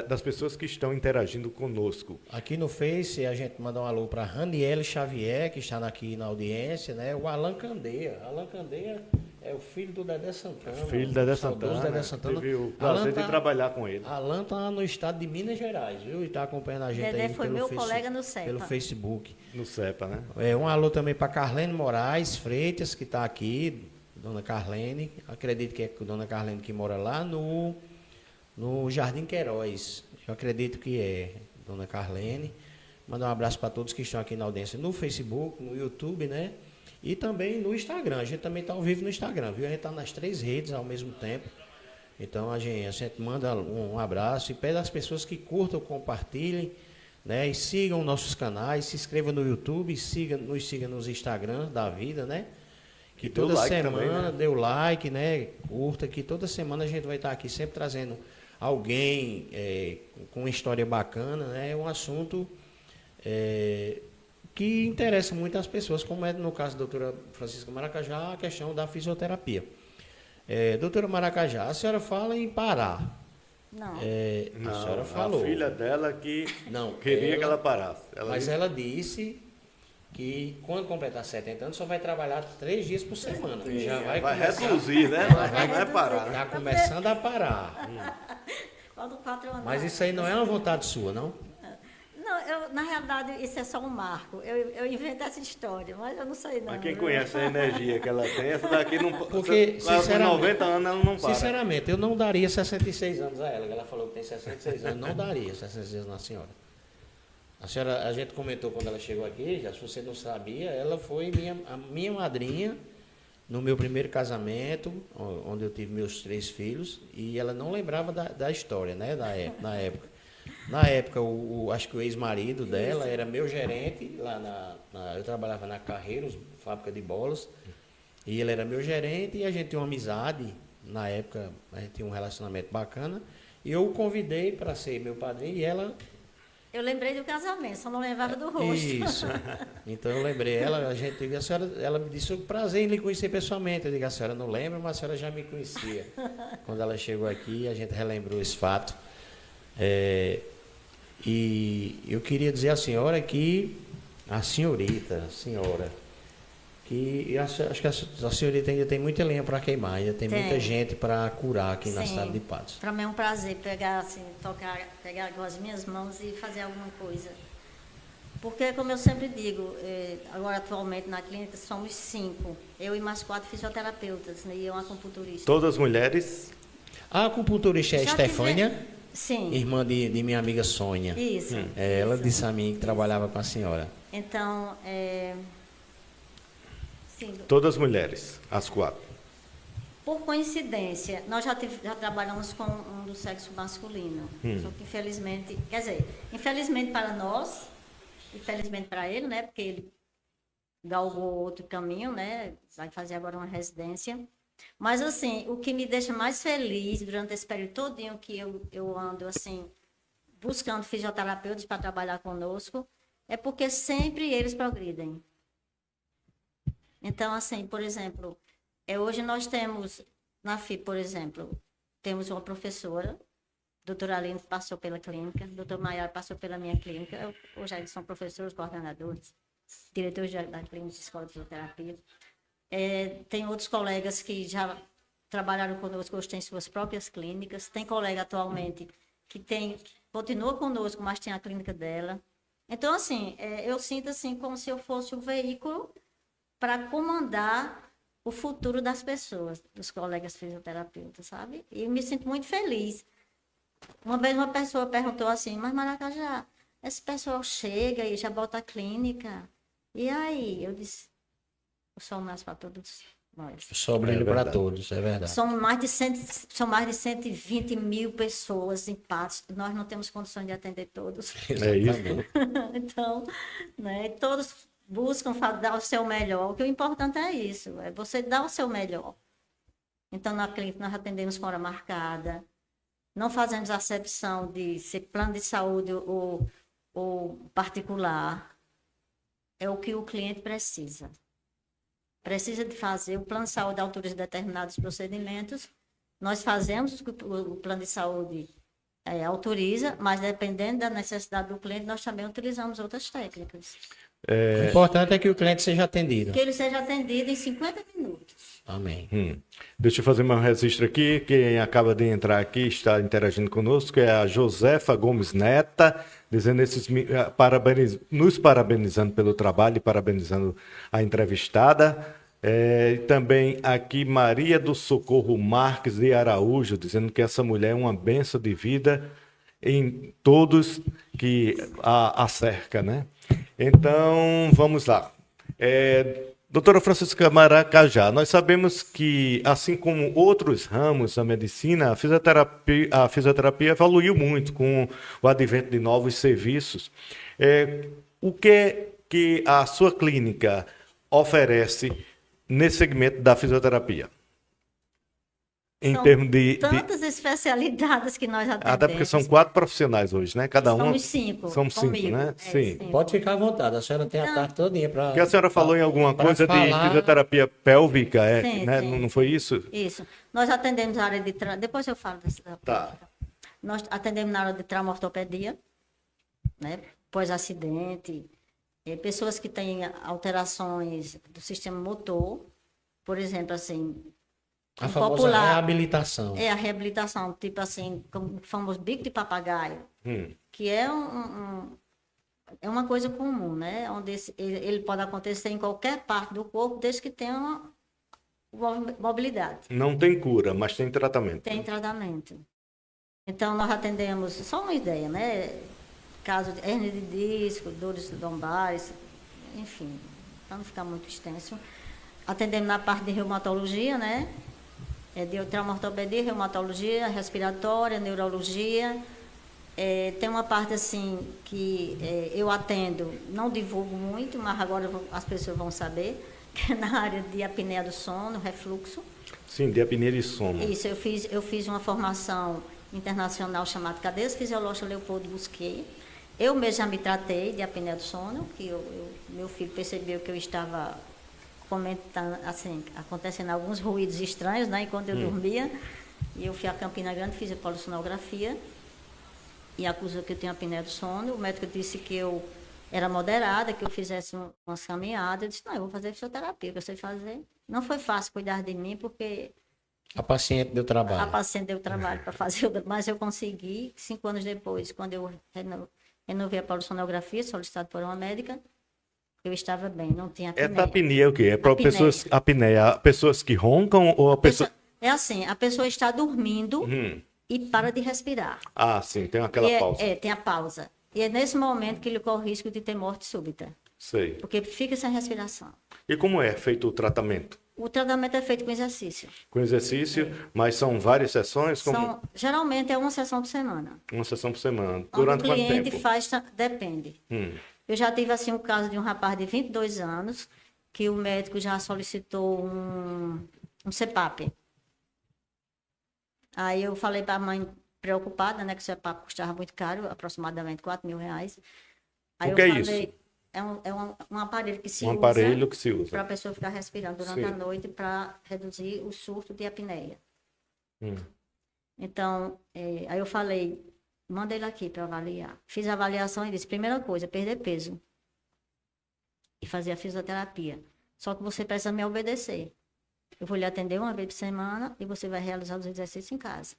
das pessoas que estão interagindo conosco. Aqui no Face, a gente manda um alô para Raniele Xavier, que está aqui na audiência, né? O Alan Candeia. Alan Candeia é o filho do Dedé Santana. Filho do Dedé Santana. Dedé Santana. Teve o prazer de trabalhar com ele. Alan está no estado de Minas Gerais, viu? E está acompanhando a gente Dedé aí foi meu colega no CEPA. pelo Facebook. No CEPA, né? Um alô também para Carlene Moraes Freitas, que está aqui, dona Carlene. Acredito que é a dona Carlene que mora lá no Jardim Queiroz. Eu acredito que é dona Carlene. Mandar um abraço para todos que estão aqui na audiência no Facebook, no YouTube, né? E também no Instagram. A gente também está ao vivo no Instagram, viu? A gente está nas 3 redes ao mesmo tempo. Então a gente manda um abraço e pede às pessoas que curtam, compartilhem, né? E sigam nossos canais, se inscrevam no YouTube, nos siga nos Instagrams da vida, né? Que toda semana também, né? Dê o like, né? Curta, que toda semana a gente vai estar aqui sempre trazendo alguém com uma história bacana, né? É um assunto que interessa muito as pessoas, como é no caso da doutora Francisca Maracajá, a questão da fisioterapia. Doutora Maracajá, a senhora fala em parar. Não. Não, a senhora falou. A filha dela que não queria que ela parasse. Ela disse que quando completar 70 anos só vai trabalhar 3 dias por semana. Sim, já vai reduzir, né? Não vai parar. Está começando a parar. Faltam 4 anos. Mas isso aí não é uma vontade sua, não? Não, na realidade, isso é só um marco. Eu invento essa história, mas eu não sei não. Mas quem conhece a energia que ela tem, essa daqui não... Porque, com 90 anos ela não para. Sinceramente, eu não daria 66 anos a ela. Ela falou que tem 66 anos. Não daria 66 anos na senhora. A gente comentou quando ela chegou aqui, já se você não sabia, ela foi a minha madrinha no meu primeiro casamento, onde eu tive meus 3 filhos, e ela não lembrava da história, né, da época. Na época, acho que o ex-marido dela era meu gerente, lá eu trabalhava na Carreiros, fábrica de bolas, e ele era meu gerente e a gente tinha uma amizade, na época a gente tinha um relacionamento bacana, e eu o convidei para ser meu padrinho e ela... Eu lembrei do casamento, só não lembrava do rosto. Isso. Então eu lembrei ela, ela me disse, prazer em lhe conhecer pessoalmente. Eu digo, a senhora não lembra, mas a senhora já me conhecia. Quando ela chegou aqui, a gente relembrou esse fato. E eu queria dizer à senhora que a senhora, que acho que a senhorita ainda tem muita lenha para queimar, ainda tem muita gente para curar aqui na cidade de Patos. Para mim é um prazer pegar, assim, pegar com as minhas mãos e fazer alguma coisa. Porque, como eu sempre digo, agora atualmente na clínica somos 5, eu e mais 4 fisioterapeutas, né, e uma acupunturista. Todas mulheres? A acupunturista é a Estefânia, sim, irmã de minha amiga Sônia. Isso. Ela isso. disse a mim que trabalhava com a senhora. Então, sim. Todas mulheres, as 4. Por coincidência, nós já trabalhamos com um do sexo masculino. Só que infelizmente, quer dizer, infelizmente para nós, infelizmente para ele, né? Porque ele galgou outro caminho, né? Vai fazer agora uma residência. Mas, assim, o que me deixa mais feliz durante esse período todinho que eu ando, assim, buscando fisioterapeutas para trabalhar conosco, é porque sempre eles progridem. Então, assim, por exemplo, hoje nós temos, na FIP, por exemplo, temos uma professora, doutora Aline passou pela clínica, doutor Maiara passou pela minha clínica, hoje eles são professores, coordenadores, diretores da clínica de escola de fisioterapia. Tem outros colegas que já trabalharam conosco, hoje têm suas próprias clínicas, tem colega atualmente que continua conosco, mas tem a clínica dela. Então, assim, eu sinto assim como se eu fosse o veículo para comandar o futuro das pessoas, dos colegas fisioterapeutas, sabe? E eu me sinto muito feliz. Uma vez uma pessoa perguntou assim, mas Maracajá, esse pessoal chega e já bota a clínica, e aí? Eu disse, eu sou mais para todos nós. Só brilho para todos, é verdade. São mais de 120 mil pessoas em Patos, nós não temos condições de atender todos. É isso. Então, né, todos buscam dar o seu melhor. O que é importante é isso, é você dar o seu melhor. Então, na clínica, nós atendemos com hora marcada, não fazemos acepção de ser plano de saúde ou particular. É o que o cliente precisa. Precisa de fazer, o plano de saúde autoriza determinados procedimentos, nós fazemos o que o plano de saúde autoriza, mas dependendo da necessidade do cliente, nós também utilizamos outras técnicas. O importante é que o cliente seja atendido. Que ele seja atendido em 50 minutos. Amém. Deixa eu fazer um registro aqui. Quem acaba de entrar aqui, está interagindo conosco, é a Josefa Gomes Neta, dizendo nos parabenizando pelo trabalho e parabenizando a entrevistada. Também aqui Maria do Socorro Marques de Araújo, dizendo que essa mulher é uma bênção de vida em todos que a cerca, né? Então, vamos lá. Doutora Francisca Maracajá, nós sabemos que, assim como outros ramos da medicina, a fisioterapia evoluiu muito com o advento de novos serviços. O que a sua clínica oferece nesse segmento da fisioterapia? Em termos de tantas especialidades que nós atendemos. Até porque são 4 profissionais hoje, né? Cada um. Somos 5. Somos 5, né? Sim. Pode ficar à vontade, a senhora tem a tarde todinha para... Porque a senhora falou em alguma coisa de fisioterapia pélvica, sim, né? Sim. Não foi isso? Isso. Nós atendemos a área de... Depois eu falo dessa Tá. Nós atendemos na área de traumaortopedia, né? Pós-acidente, pessoas que têm alterações do sistema motor, por exemplo, assim... A famosa reabilitação. A reabilitação, tipo assim, como o famoso bico de papagaio, que é uma coisa comum, né? Onde ele pode acontecer em qualquer parte do corpo, desde que tenha uma mobilidade. Não tem cura, mas tem tratamento. Tem tratamento. Então, nós atendemos, só uma ideia, né? Caso de hernia de disco, dores lombares, enfim, para não ficar muito extenso. Atendemos na parte de reumatologia, né? De traumaortopedia, reumatologia, respiratória, neurologia, Tem uma parte assim que eu atendo, não divulgo muito, mas agora as pessoas vão saber, que é na área de apneia do sono, refluxo. Sim, de apneia de sono. Isso, eu fiz uma formação internacional chamada Cadeias Fisiológicas Leopoldo Busquet. Eu mesma me tratei de apneia do sono, que meu filho percebeu que eu estava comentando, assim, acontecendo alguns ruídos estranhos, né, enquanto eu dormia. E eu fui a Campina Grande, fiz a polissonografia e acusou que eu tenho apneia do sono. O médico disse que eu era moderada, que eu fizesse umas caminhadas. Eu disse, não, eu vou fazer fisioterapia, que eu sei fazer. Não foi fácil cuidar de mim, porque A paciente deu trabalho. a paciente deu trabalho para fazer, mas eu consegui. 5 anos depois, quando eu renovei a polissonografia, solicitado por uma médica, eu estava bem, não tinha apneia. Essa apneia é o quê? É para Apneia. pessoas que roncam ou a pessoa... É assim, a pessoa está dormindo e para de respirar. Ah, sim, tem aquela pausa. Tem a pausa. E é nesse momento que ele corre o risco de ter morte súbita, Sei. porque fica sem respiração. E como é feito o tratamento? O tratamento é feito com exercício. Com exercício, mas são várias sessões? Geralmente é uma sessão por semana. Uma sessão por semana. Quando Durante o quanto cliente tempo? faz, depende. Eu já tive assim um caso de um rapaz de 22 anos, que o médico já solicitou um CPAP. Aí eu falei para a mãe, preocupada, né, que o CPAP custava muito caro, aproximadamente R$ 4.000. Aí O que eu é falei, isso? um aparelho que se Um usa aparelho que se usa. para a pessoa ficar respirando durante Sim. a noite para reduzir o surto de apneia. Hum. Então, aí eu falei, manda ele aqui para avaliar. Fiz a avaliação e disse, primeira coisa, perder peso. E fazer a fisioterapia. Só que você precisa me obedecer. Eu vou lhe atender uma vez por semana e você vai realizar os exercícios em casa.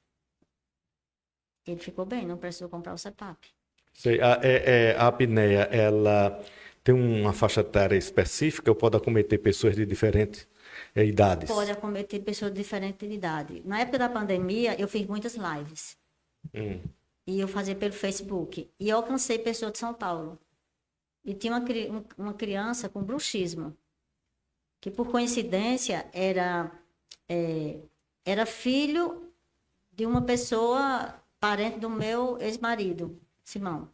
Ele ficou bem, não precisou comprar o CPAP. Sei. A apneia, ela tem uma faixa etária específica ou pode acometer pessoas de diferentes idades? Pode acometer pessoas de diferente de idade. Na época da pandemia, eu fiz muitas lives. E eu fazia pelo Facebook. E eu alcancei pessoas de São Paulo. E tinha uma criança com bruxismo, que por coincidência era filho de uma pessoa, parente do meu ex-marido, Simão.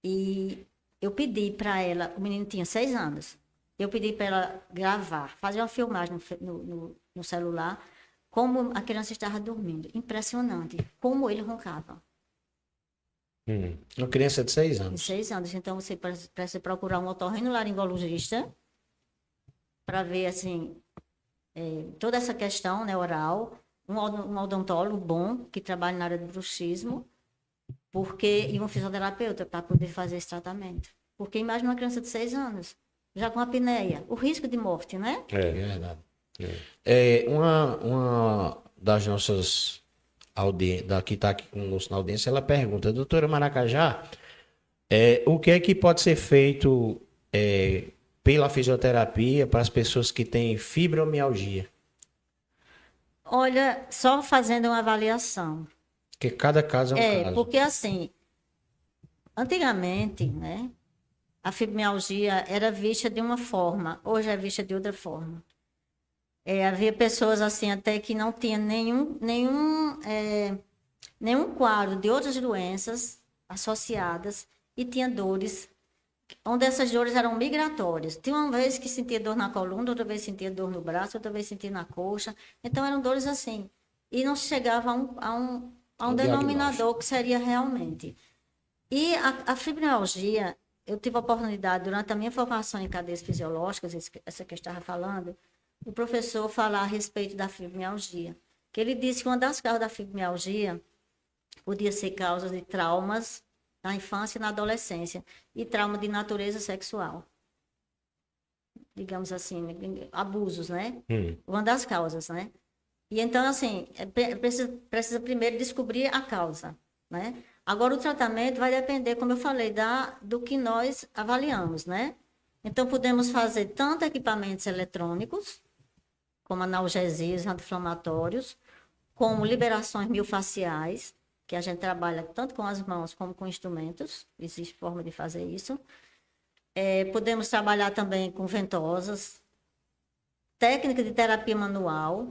E eu pedi para ela, o menino tinha 6 anos, eu pedi para ela gravar, fazer uma filmagem no celular, como a criança estava dormindo. Impressionante, como ele roncava. Uma criança de 6 De anos. 6 anos. Então, você precisa procurar um otorrinolaringologista para ver, assim, toda essa questão, né, oral, um odontólogo bom, que trabalha na área do bruxismo, e um fisioterapeuta para poder fazer esse tratamento. Porque imagina uma criança de 6 anos, já com apneia, o risco de morte, né? É verdade. Uma das nossas que está aqui conosco na audiência, ela pergunta, doutora Maracajá, o que é que pode ser feito pela fisioterapia para as pessoas que têm fibromialgia? Olha, só fazendo uma avaliação. Porque cada caso é um caso. Porque assim, antigamente, né, a fibromialgia era vista de uma forma, hoje é vista de outra forma. Havia pessoas assim até que não tinham nenhum quadro de outras doenças associadas e tinha dores, onde essas dores eram migratórias. Tinha uma vez que sentia dor na coluna, outra vez sentia dor no braço, outra vez sentia na coxa. Então eram dores assim. E não se chegava a um denominador que seria realmente. E a fibromialgia, eu tive a oportunidade, durante a minha formação em cadeias fisiológicas, essa que eu estava falando, o professor falar a respeito da fibromialgia. Que ele disse que uma das causas da fibromialgia podia ser causa de traumas na infância e na adolescência, e trauma de natureza sexual. Digamos assim, abusos, né? Uma das causas, né? E então, assim, precisa primeiro descobrir a causa, né? Agora, o tratamento vai depender, como eu falei, do que nós avaliamos, né? Então, podemos fazer tanto equipamentos eletrônicos, como analgesias, anti-inflamatórios, como liberações miofaciais, que a gente trabalha tanto com as mãos como com instrumentos, existe forma de fazer isso. Podemos trabalhar também com ventosas, técnica de terapia manual,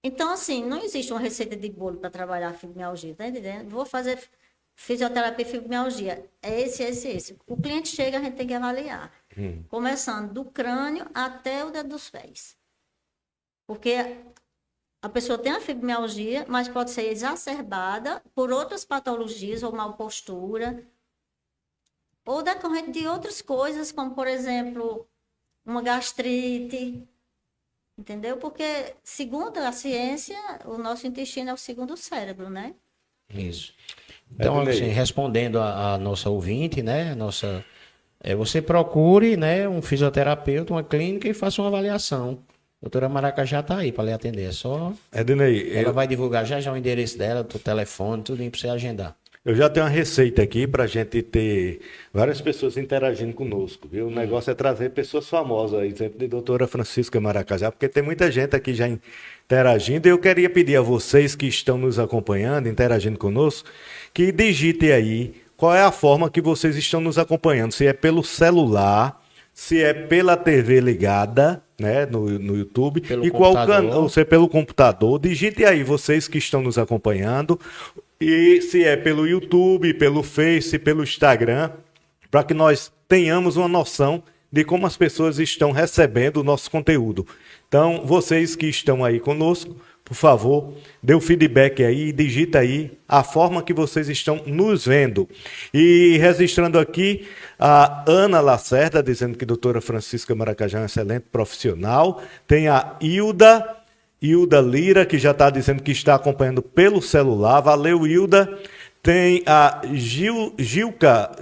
Então, assim, não existe uma receita de bolo para trabalhar a fibromialgia, tá entendendo? Vou fazer fisioterapia e fibromialgia. É esse. O cliente chega, a gente tem que avaliar. Começando do crânio até o dedo dos pés. Porque a pessoa tem a fibromialgia, mas pode ser exacerbada por outras patologias, ou mal postura, ou decorrente de outras coisas, como, por exemplo, uma gastrite, entendeu? Porque, segundo a ciência, o nosso intestino é o segundo cérebro, né? Isso. Então, Ednei. assim, respondendo a nossa ouvinte, né? Você procure, né, um fisioterapeuta, uma clínica e faça uma avaliação. A doutora Maracajá está aí para lhe atender. É só. Ednei, Ela vai divulgar já o endereço dela, o telefone, tudo para você agendar. eu já tenho uma receita aqui para a gente ter várias pessoas interagindo conosco, viu? O negócio é trazer pessoas famosas, exemplo de doutora Francisca Maracajá, porque tem muita gente aqui já interagindo. E eu queria pedir a vocês que estão nos acompanhando, interagindo conosco, que digitem aí qual é a forma que vocês estão nos acompanhando. Se é pelo celular, se é pela TV ligada, né, no YouTube, Pelo e qual computador. canal, ou se é pelo computador. Digite aí vocês que estão nos acompanhando. E se é pelo YouTube, pelo Face, pelo Instagram, para que nós tenhamos uma noção de como as pessoas estão recebendo o nosso conteúdo. Então, vocês que estão aí conosco, por favor, dê o feedback aí, digita aí a forma que vocês estão nos vendo. E registrando aqui a Ana Lacerda, dizendo que a doutora Francisca Maracajá é uma excelente profissional. Tem a Hilda Lira, que já está dizendo que está acompanhando pelo celular. Valeu, Hilda. Tem a Gilda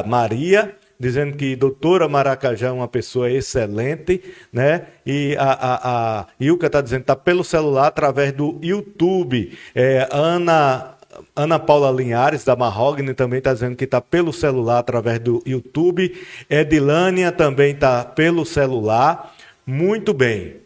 Maria, dizendo que doutora Maracajá é uma pessoa excelente, né? E a Ilka está dizendo que está pelo celular através do YouTube. Ana Paula Linhares, da Mahogany, também está dizendo que está pelo celular através do YouTube. Edilânia também está pelo celular. Muito bem.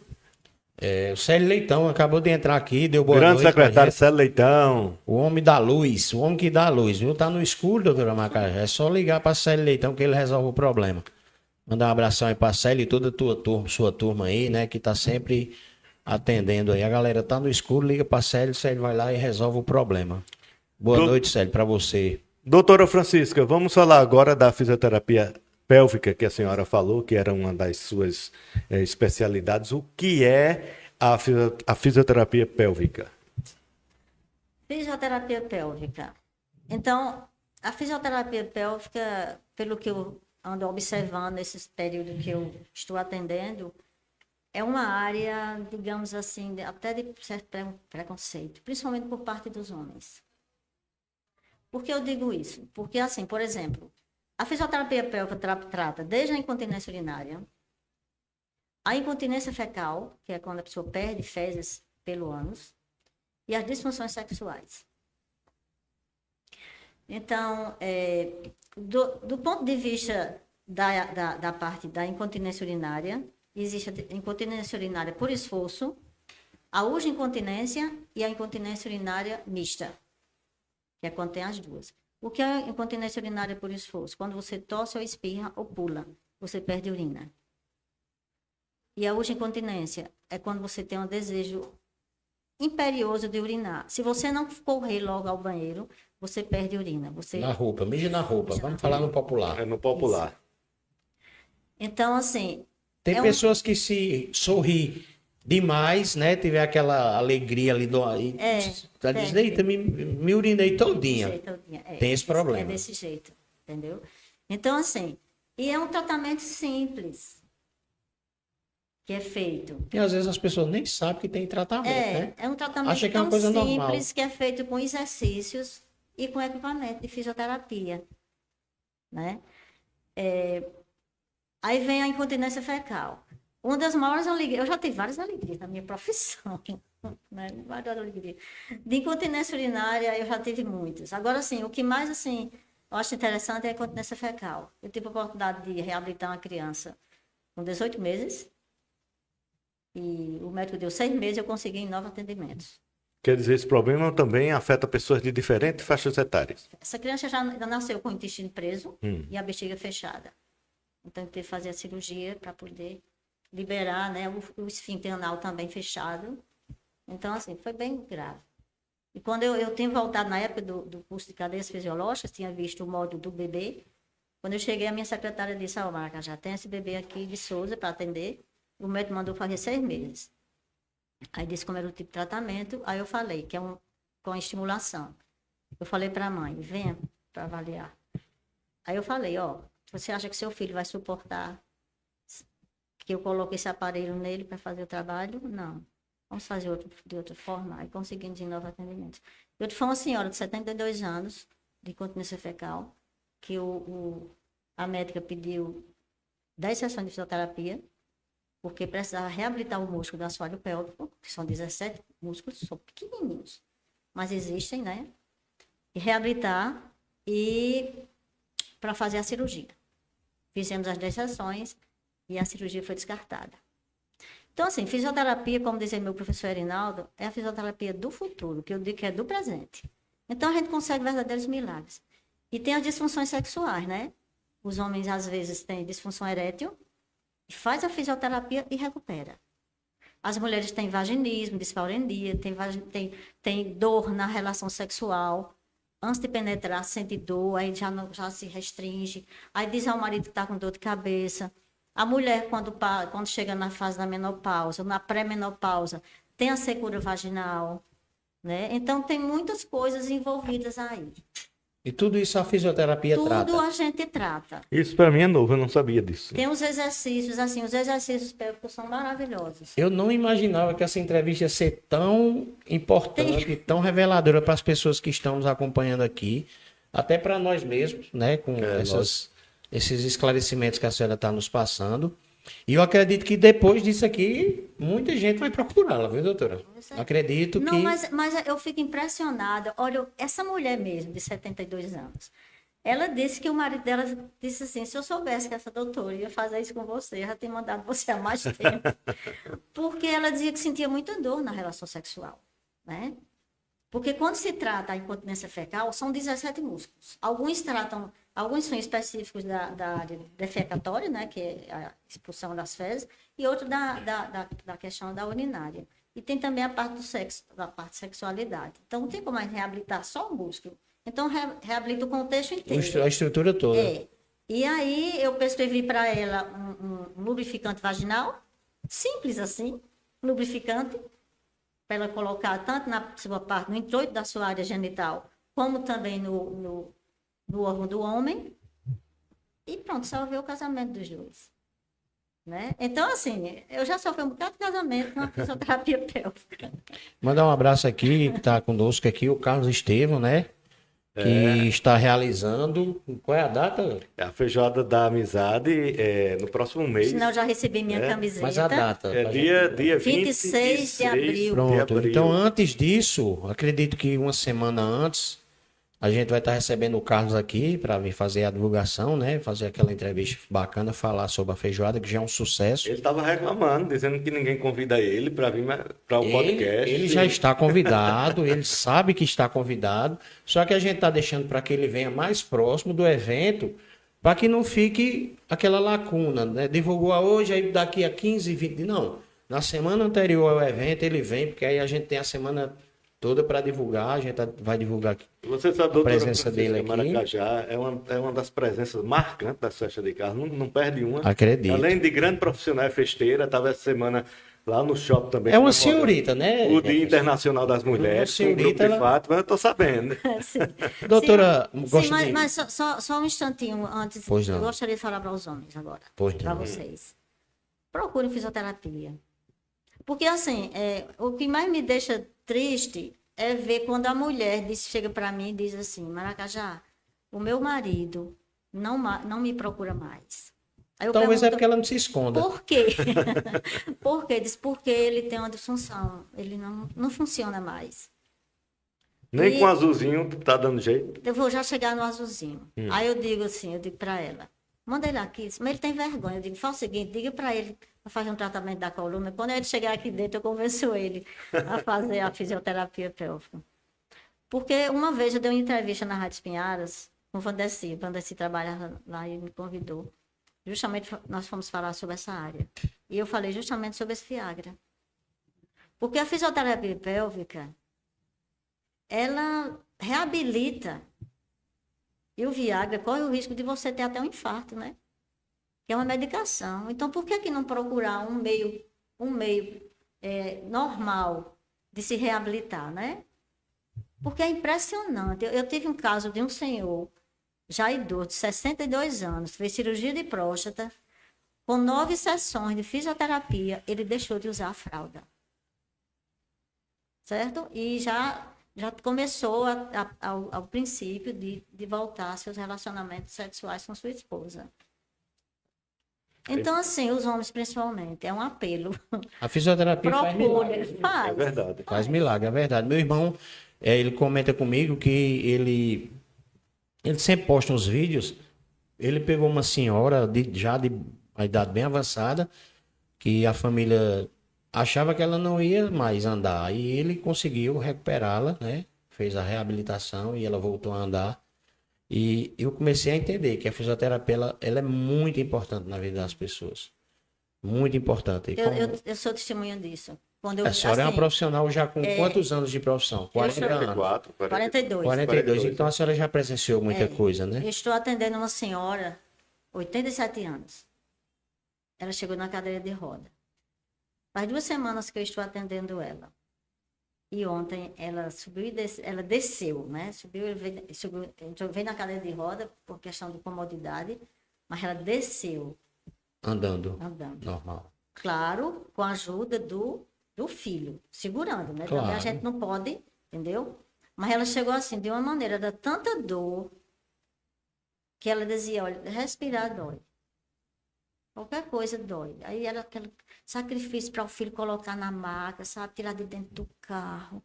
O Célio Leitão acabou de entrar aqui, deu boa Grande noite pra secretário gente. Célio Leitão. O homem da luz, o homem que dá luz, viu? Tá no escuro, doutora Maracajá. É só ligar para Célio Leitão que ele resolve o problema. Mandar um abração aí pra Célio e toda a sua turma aí, né? Que tá sempre atendendo aí. A galera tá no escuro, liga pra Célio vai lá e resolve o problema. Boa noite, Célio, para você. Doutora Francisca, vamos falar agora da fisioterapia pélvica que a senhora falou, que era uma das suas especialidades. O que é a fisioterapia pélvica? Fisioterapia pélvica. Então, a fisioterapia pélvica, pelo que eu ando observando nesse período que eu estou atendendo, é uma área, digamos assim, até de certo preconceito, principalmente por parte dos homens. Por que eu digo isso? Porque, assim, por exemplo, a fisioterapia pélvica trata desde a incontinência urinária, a incontinência fecal, que é quando a pessoa perde fezes pelo ânus, e as disfunções sexuais. Então, do ponto de vista da parte da incontinência urinária, existe a incontinência urinária por esforço, a urge-incontinência e a incontinência urinária mista, que é quando tem as duas. O que é incontinência urinária por esforço? Quando você tosse ou espirra ou pula, você perde urina. E a urge-incontinência é quando você tem um desejo imperioso de urinar. Se você não correr logo ao banheiro, você perde urina. Na roupa, mija na roupa. Vamos falar no popular. É no popular. Isso. Então, assim... Tem pessoas que se sorri demais, né? Tiver aquela alegria ali do... Tá dizendo, eita, me urinei todinha. Tem esse problema. É desse jeito, entendeu? Então, assim, e é um tratamento simples que é feito. E às vezes as pessoas nem sabem que tem tratamento, né? É um tratamento Acha que é uma tão coisa simples normal. que é feito com exercícios e com equipamento de fisioterapia, né? Aí vem a incontinência fecal. Uma das maiores alegrias, eu já tive várias alegrias na minha profissão, né? Várias alegrias. De incontinência urinária, eu já tive muitas. Agora, assim, o que mais, assim, eu acho interessante é a incontinência fecal. Eu tive a oportunidade de reabilitar uma criança com 18 meses, e o médico deu 6 meses e eu consegui em 9 atendimentos. Quer dizer, esse problema também afeta pessoas de diferentes faixas etárias. Essa criança já nasceu com o intestino preso e a bexiga fechada. Então, eu tive que fazer a cirurgia para poder liberar, né, o esfíncter anal também fechado. Então, assim, foi bem grave. E quando eu tinha voltado na época do curso de cadeias fisiológicas, tinha visto o módulo do bebê. Quando eu cheguei, a minha secretária disse, Marca, já tem esse bebê aqui de Souza para atender. O médico mandou fazer 6 meses. Aí disse como era o tipo de tratamento. Aí eu falei que é com estimulação. Eu falei para a mãe, venha para avaliar. Aí eu falei, você acha que seu filho vai suportar que eu coloque esse aparelho nele para fazer o trabalho? Não. Vamos fazer de outra forma. Aí conseguimos de novo atendimento. Eu foi uma senhora de 72 anos, de incontinência fecal, que a médica pediu 10 sessões de fisioterapia, porque precisava reabilitar o músculo do assoalho pélvico, que são 17 músculos, são pequenininhos, mas existem, né? E reabilitar e para fazer a cirurgia. Fizemos as 10 sessões e a cirurgia foi descartada. Então, assim, fisioterapia, como dizia meu professor Erinaldo, é a fisioterapia do futuro, que eu digo que é do presente. Então, a gente consegue verdadeiros milagres. E tem as disfunções sexuais, né? Os homens, às vezes, têm disfunção erétil, faz a fisioterapia e recupera. As mulheres têm vaginismo, dispareunia, tem dor na relação sexual. Antes de penetrar, sente dor, aí já se restringe. Aí diz ao marido que está com dor de cabeça. A mulher, quando chega na fase da menopausa, na pré-menopausa, tem a secura vaginal, né? Então, tem muitas coisas envolvidas aí. E tudo isso a fisioterapia trata? Tudo a gente trata. Isso para mim é novo, eu não sabia disso. Tem os exercícios, assim, os exercícios pélvicos são maravilhosos. Eu não imaginava que essa entrevista ia ser tão importante, tão reveladora para as pessoas que estão nos acompanhando aqui, até para nós mesmos, né, com esses esclarecimentos que a senhora está nos passando. E eu acredito que depois disso aqui, muita gente vai procurá-la, viu, doutora? Acredito não, que... Mas eu fico impressionada. Olha, essa mulher mesmo, de 72 anos, ela disse que o marido dela disse assim, se eu soubesse que essa doutora ia fazer isso com você, eu já tinha mandado você há mais tempo. Porque ela dizia que sentia muita dor na relação sexual, né? Porque quando se trata a incontinência fecal, são 17 músculos. Alguns são específicos da área defecatória, né, que é a expulsão das fezes, e outro da questão da urinária. E tem também a parte do sexo, da parte de sexualidade. Então, não tem como mais reabilitar só o músculo. Então, reabilita o contexto inteiro. A estrutura toda. É. E aí, eu prescrevi para ela um lubrificante vaginal, simples assim, lubrificante, para ela colocar tanto na sua parte, no introito da sua área genital, como também no órgão do homem. E pronto, salvei o casamento dos dois. Né? Então, assim, eu já sofri um bocado de casamento com a fisioterapia pélvica. Mandar um abraço aqui, que está conosco aqui, o Carlos Estevam, né? Que está realizando. Qual é a data? É a feijoada da amizade no próximo mês. Senão eu já recebi minha camiseta. Mas a data? É dia 26 de abril. Pronto. Então, antes disso, acredito que uma semana antes, a gente vai estar recebendo o Carlos aqui para vir fazer a divulgação, né? Fazer aquela entrevista bacana, falar sobre a feijoada, que já é um sucesso. Ele estava reclamando, dizendo que ninguém convida ele para vir para o podcast. Ele já está convidado, ele sabe que está convidado, só que a gente está deixando para que ele venha mais próximo do evento, para que não fique aquela lacuna, né? Divulgou hoje, aí daqui a 15, 20... Não, na semana anterior ao evento ele vem, porque aí a gente tem a semana toda para divulgar, a gente vai divulgar aqui. Você sabe, a presença dele aqui. Maracajá é uma das presenças marcantes das festas de carro, não perde uma. Acredito. Além de grande profissional e festeira, estava essa semana lá no shopping também. É uma senhorita, né? O Dia Internacional das Mulheres, com o grupo de Fátima, eu estou sabendo. Sim. Doutora, sim, mas só um instantinho antes, Pois não. eu gostaria de falar para os homens agora, para vocês. Procurem fisioterapia. Porque, assim, o que mais me deixa triste é ver quando a mulher chega para mim e diz assim, Maracajá, o meu marido não me procura mais. Aí eu Talvez pergunto, porque ela não se esconda. por quê? Por quê? Diz, porque ele tem uma disfunção, ele não funciona mais. Nem com azulzinho tá dando jeito. Eu vou já chegar no azulzinho. Aí eu digo para ela, manda ele aqui, mas ele tem vergonha. Eu digo, faz o seguinte, diga para ele para fazer um tratamento da coluna. Quando ele chegar aqui dentro, eu convenço ele a fazer a fisioterapia pélvica. Porque uma vez eu dei uma entrevista na Rádio Espinharas, com o Vandeci trabalha lá e me convidou. Justamente nós fomos falar sobre essa área. E eu falei justamente sobre esse Viagra. Porque a fisioterapia pélvica, ela reabilita. E o Viagra corre o risco de você ter até um infarto, né? Que é uma medicação. Então, por que não procurar um meio normal de se reabilitar, né? Porque é impressionante. Eu tive um caso de um senhor, já idoso, de 62 anos, fez cirurgia de próstata, com 9 sessões de fisioterapia, ele deixou de usar a fralda. Certo? E já começou ao princípio de voltar seus relacionamentos sexuais com sua esposa. Então, assim, os homens principalmente, é um apelo. A fisioterapia faz milagre. É verdade. Faz milagre, é verdade. Meu irmão, ele comenta comigo que ele sempre posta uns vídeos. Ele pegou uma senhora já de uma idade bem avançada, que a família achava que ela não ia mais andar. E ele conseguiu recuperá-la, né? Fez a reabilitação e ela voltou a andar. E eu comecei a entender que a fisioterapia ela é muito importante na vida das pessoas. Muito importante. Eu sou testemunha disso. Quando A senhora é uma profissional já com quantos anos de profissão? 40 anos? 42. 42. Então a senhora já presenciou muita coisa, né? Eu estou atendendo uma senhora, 87 anos. Ela chegou na cadeira de roda. Faz 2 semanas que eu estou atendendo ela. E ontem ela subiu e ela desceu, né? Veio na cadeira de roda por questão de comodidade, mas ela desceu. Andando. Andando. Normal. Claro, com a ajuda do filho, segurando, né? Claro. Também a gente não pode, entendeu? Mas ela chegou assim, de uma maneira, da tanta dor, que ela dizia, olha, respirar dói. Qualquer coisa dói. Aí era aquele sacrifício para o filho colocar na maca, sabe? Tirar de dentro do carro.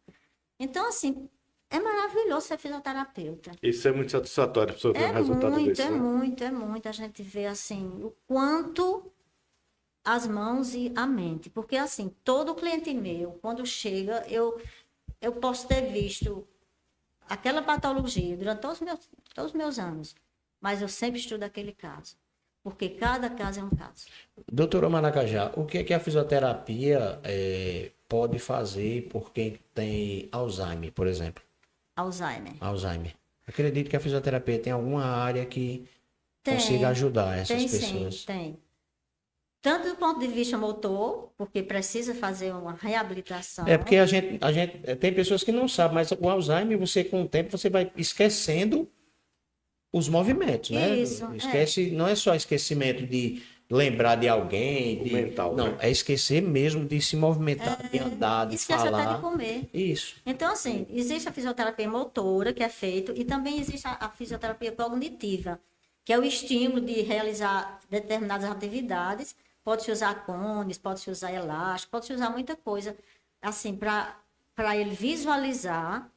Então, assim, é maravilhoso ser fisioterapeuta. Isso é muito satisfatório, a pessoa ver um resultado desse. É muito. A gente vê, assim, o quanto as mãos e a mente. Porque, assim, todo cliente meu, quando chega, eu posso ter visto aquela patologia durante todos os meus anos. Mas eu sempre estudo aquele caso. Porque cada caso é um caso. Doutora Maracajá, o que é que a fisioterapia pode fazer por quem tem Alzheimer, por exemplo? Alzheimer. Acredito que a fisioterapia tem alguma área que consiga ajudar essas pessoas. Sim, tem. Tanto do ponto de vista motor, porque precisa fazer uma reabilitação. É porque a gente tem pessoas que não sabem, mas o Alzheimer, você com o tempo, você vai esquecendo os movimentos, né? Isso, Esquece, não é só esquecimento de lembrar de alguém, mental, não, né? é esquecer mesmo de se movimentar, de andar, de esquece falar. até de comer. Isso. Então, assim, existe a fisioterapia motora, que é feito, e também existe a fisioterapia cognitiva, que é o estímulo de realizar determinadas atividades. Pode-se usar cones, pode-se usar elástico, pode-se usar muita coisa, assim, para ele visualizar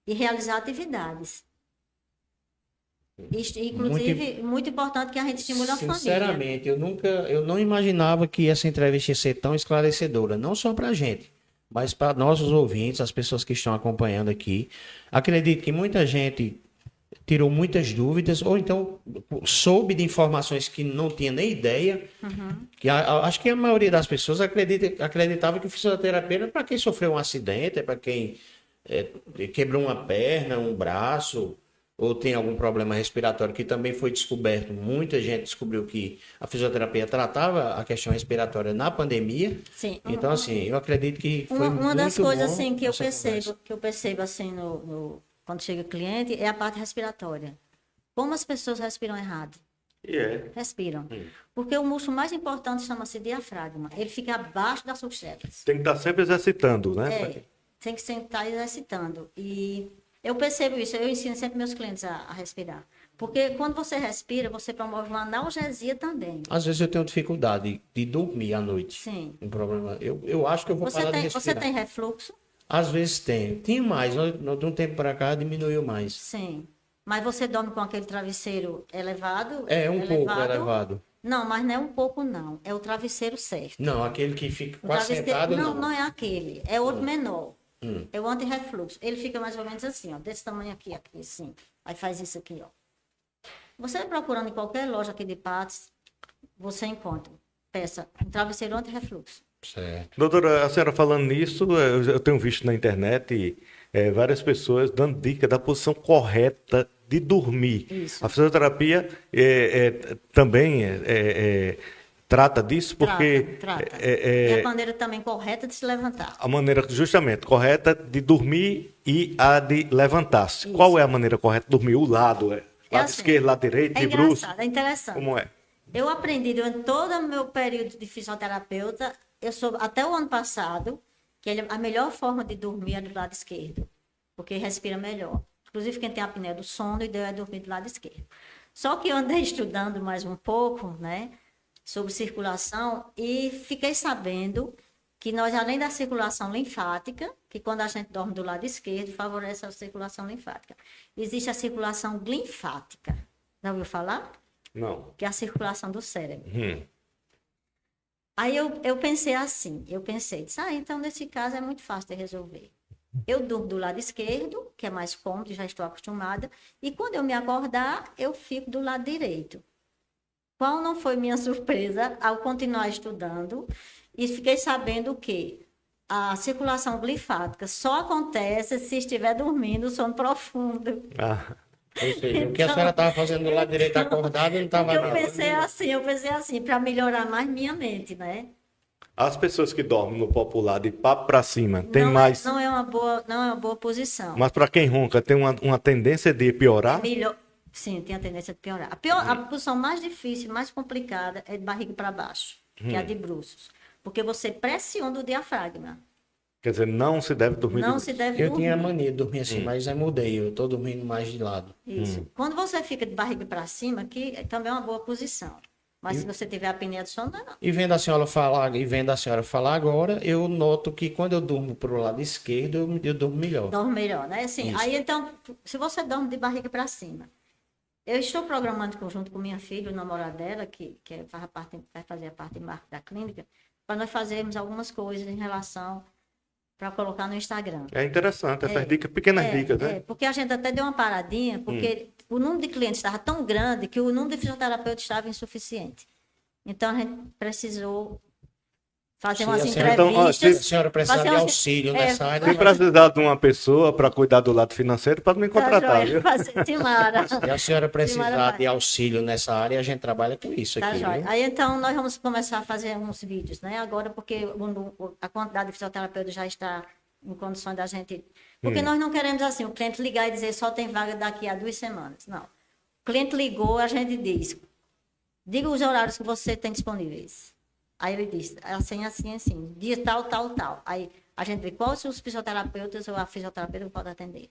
e realizar atividades. Inclusive, muito importante que a gente estimule a família. Sinceramente, eu não imaginava que essa entrevista ia ser tão esclarecedora, não só para a gente, mas para nossos ouvintes, as pessoas que estão acompanhando aqui. Acredito que muita gente tirou muitas dúvidas, ou então soube de informações que não tinha nem ideia. Que acho que a maioria das pessoas acreditava que fisioterapia era para quem sofreu um acidente, é para quem quebrou uma perna, um braço, ou tem algum problema respiratório, que também foi descoberto. Muita gente descobriu que a fisioterapia tratava a questão respiratória na pandemia. Sim. Então, assim, eu acredito que foi uma das muito coisas bom assim que essa eu percebo assim quando chega cliente é a parte respiratória. Como as pessoas respiram errado. Respiram. Porque o músculo mais importante chama-se diafragma. Ele fica abaixo das costelas. Tem que estar sempre exercitando, né? Tem que estar exercitando. E eu percebo isso, eu ensino sempre meus clientes a respirar. Porque quando você respira, você promove uma analgesia também. Às vezes eu tenho dificuldade de dormir à noite. Sim. Um problema. Eu acho que eu vou parar de respirar. Você tem refluxo? Às vezes tenho. Tinha mais, de um tempo para cá diminuiu mais. Sim. Mas você dorme com aquele travesseiro elevado? É, pouco elevado. Não, mas não é um pouco não. É o travesseiro certo. Não, aquele que fica quase sentado, não. Não é aquele. É outro menor. É o antirrefluxo. Ele fica mais ou menos assim, ó. Desse tamanho aqui, assim. Aí faz isso aqui, ó. Você procurando em qualquer loja aqui de Patos, você encontra. Peça um travesseiro antirrefluxo. Certo. Doutora, a senhora falando nisso, eu tenho visto na internet várias pessoas dando dica da posição correta de dormir. Isso. A fisioterapia também trata disso, porque Trata. é, E é, a maneira também correta de se levantar. a maneira justamente correta de dormir e a de levantar-se. Isso. Qual é a maneira correta de dormir? O lado, lado assim, esquerdo, lado direito, É de bruço? engraçado, é interessante. Como é? Eu aprendi durante todo o meu período de fisioterapeuta, até o ano passado, que a melhor forma de dormir é do lado esquerdo, porque respira melhor. Inclusive, quem tem apneia do sono, ideal é dormir do lado esquerdo. Só que eu andei estudando mais um pouco, né, sobre circulação e fiquei sabendo que nós, além da circulação linfática, que quando a gente dorme do lado esquerdo, favorece a circulação linfática, existe a circulação glinfática. Já ouviu falar? Não. Que é a circulação do cérebro. Aí eu pensei assim, disse, então nesse caso é muito fácil de resolver. Eu durmo do lado esquerdo, que é mais cômodo, já estou acostumada, e quando eu me acordar, eu fico do lado direito. Qual não foi minha surpresa ao continuar estudando e fiquei sabendo que a circulação linfática só acontece se estiver dormindo sono profundo. Ah, Ou seja, o que a senhora estava fazendo do lado direito acordada não estava Eu pensei assim, para melhorar mais minha mente, né? as pessoas que dormem no popular de papo para cima, tem Não, mais. não é uma boa posição. Mas para quem ronca, tem uma tendência de piorar? Melhor, sim, tem a tendência de piorar. A posição mais difícil, mais complicada é de barriga para baixo, que é a de bruços. Porque você pressiona o diafragma. Quer dizer, não se deve dormir Não de se deve Eu dormir. tinha mania de dormir assim, mas aí mudei. Eu tô dormindo mais de lado. Isso. Quando você fica de barriga para cima, que também é uma boa posição. Mas se você tiver apneia do sono, não é não. E vendo a senhora falar agora, eu noto que quando eu durmo pro lado esquerdo, eu durmo melhor. Dorme melhor, né? Assim, Isso. aí então, se você dorme de barriga para cima, eu estou programando junto com minha filha, o namorado dela, que vai fazer a parte de marketing da clínica, para nós fazermos algumas coisas em relação para colocar no Instagram. É interessante, essas dicas, pequenas dicas, né? Porque a gente até deu uma paradinha, porque o número de clientes estava tão grande que o número de fisioterapeutas estava insuficiente. Então, a gente precisou fazer umas Então, entrevistas. se a senhora precisar fazer de umas- auxílio é, nessa área, Se precisar de uma pessoa para cuidar do lado financeiro, pode me Tá contratar, joia, viu? fazer- Timara. se a senhora precisar Maravilha. de auxílio nessa área, a gente trabalha com isso Tá aqui, joia. viu? Aí então nós vamos começar a fazer uns vídeos, né? Agora, porque a quantidade de fisioterapeutas já está em condições da gente. Porque nós não queremos assim, o cliente ligar e dizer só tem vaga daqui a 2 semanas. Não. O cliente ligou, a gente diz, diga os horários que você tem disponíveis. Aí ele diz, assim, dia tal, tal, tal. Aí a gente vê quais os fisioterapeutas ou a fisioterapeuta que pode atender.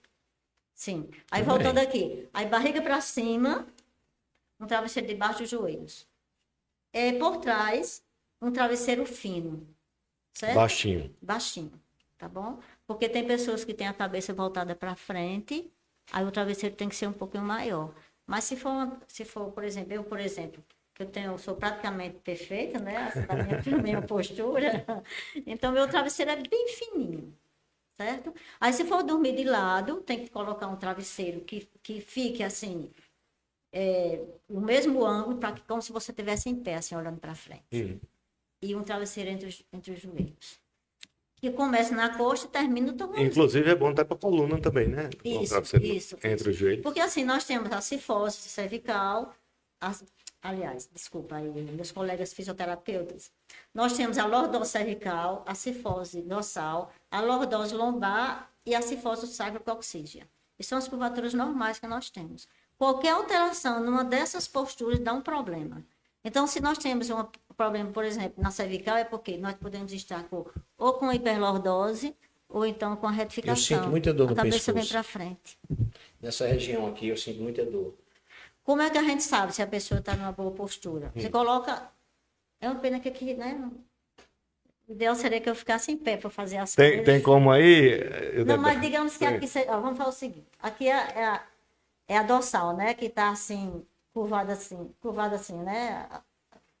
Sim. Aí Tudo voltando bem. aqui. Aí barriga para cima, um travesseiro debaixo dos joelhos. Por trás, um travesseiro fino. Certo? Baixinho. Baixinho, tá bom? Porque tem pessoas que têm a cabeça voltada para frente, aí o travesseiro tem que ser um pouquinho maior. Mas se for, por exemplo, que eu sou praticamente perfeita, né? Assim, da minha postura, então meu travesseiro é bem fininho, certo? Aí se for dormir de lado, tem que colocar um travesseiro que fique assim, no mesmo ângulo, como se você estivesse em pé, assim, olhando para frente. E um travesseiro entre os joelhos. Que começa na coxa e termina no tornozelo. Inclusive é bom até para coluna também, né? Um travesseiro entre os joelhos. Porque assim, nós temos a cifose cervical, aliás, desculpa aí, meus colegas fisioterapeutas, nós temos a lordose cervical, a cifose dorsal, a lordose lombar e a cifose sacrococcígea. E são as curvaturas normais que nós temos. Qualquer alteração numa dessas posturas dá um problema. Então, se nós temos um problema, por exemplo, na cervical, é porque nós podemos estar ou com hiperlordose ou então com a retificação. Eu sinto muita dor no A cabeça vem pescoço. para frente. Nessa região aqui, eu sinto muita dor. Como é que a gente sabe se a pessoa está numa boa postura? Você coloca... É uma pena que aqui, né? O ideal seria que eu ficasse em pé para fazer as coisas. Tem como aí? Não, mas digamos que aqui... vamos falar o seguinte. Aqui é a dorsal, né? Que está assim, curvada assim, né?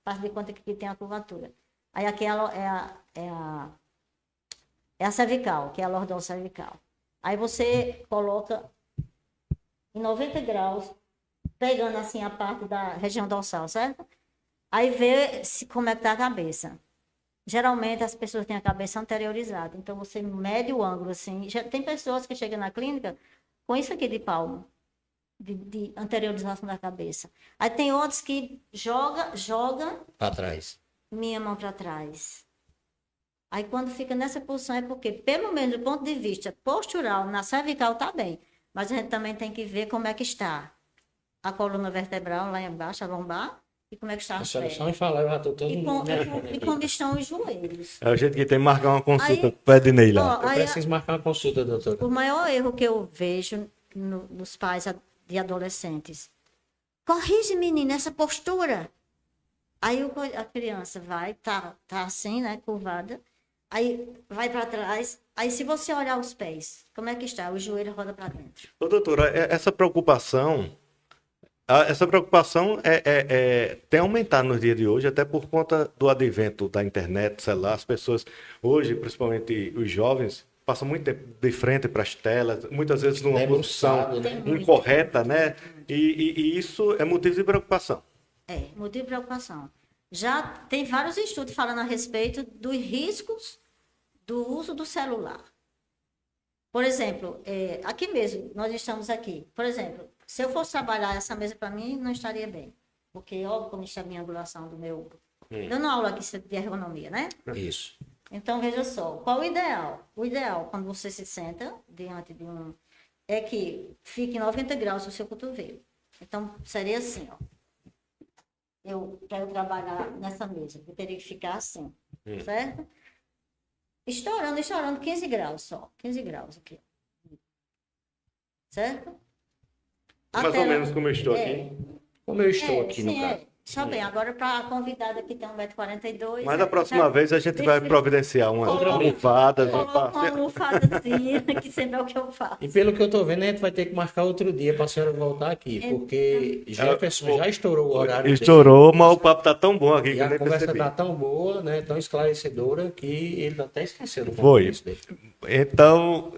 Faz de conta que aqui tem a curvatura. Aí aqui é a cervical, que é a lordose cervical. Aí você coloca em 90 graus, pegando assim a parte da região dorsal, certo? Aí vê como é que tá a cabeça. Geralmente as pessoas têm a cabeça anteriorizada, então você mede o ângulo assim. Já tem pessoas que chegam na clínica com isso aqui de palmo, de anteriorização da cabeça. Aí tem outros que joga Para trás. minha mão para trás. Aí quando fica nessa posição é porque, pelo menos do ponto de vista postural, na cervical está bem, mas a gente também tem que ver como é que está a coluna vertebral lá embaixo, a lombar, e como é que está A as senhora só pernas. me fala, eu já estou todo E, como estão os joelhos. É o jeito que tem que marcar uma consulta Aí, com o pé de Ney lá. ó, Eu aí, preciso marcar uma consulta, doutora. o maior erro que eu vejo nos pais de adolescentes. Corrige, menina, essa postura. Aí a criança vai, tá assim, né, curvada. Aí vai para trás. Aí se você olhar os pés, como é que está? O joelho roda para dentro. Ô, doutora, essa preocupação tem aumentado nos dias de hoje, até por conta do advento da internet, do celular. As pessoas, hoje, principalmente os jovens, passam muito tempo de frente para as telas, muitas vezes numa posição Debruçado, né? incorreta, né? E isso é motivo de preocupação. É, motivo de preocupação. Já tem vários estudos falando a respeito dos riscos do uso do celular. Por exemplo, aqui mesmo, nós estamos aqui. Por exemplo, se eu fosse trabalhar essa mesa para mim, não estaria bem. Porque, óbvio, como está a minha angulação do meu... Dando aula aqui de ergonomia, né? Isso. Então, veja só, qual o ideal? O ideal, quando você se senta diante de é que fique em 90 graus o seu cotovelo. Então, seria assim, ó. Para eu trabalhar nessa mesa, eu teria que ficar assim, certo? Estourando 15 graus só. 15 graus aqui. Certo? Mais ou menos como eu estou aqui. Como eu estou aqui no sim, caso. Está bem, agora para a convidada que tem 1,42 m. Mas da próxima vez a gente vai providenciar uma almofada. Coloca uma almofadazinha, que sempre é o que eu faço. E pelo que eu estou vendo, a gente vai ter que marcar outro dia para a senhora voltar aqui, porque Jefferson já estourou o horário dele. Estourou, mas o papo tá tão bom aqui E que eu a nem conversa percebi. está tão boa, né, tão esclarecedora, que ele até esqueceu do Foi. compromisso dele. Então,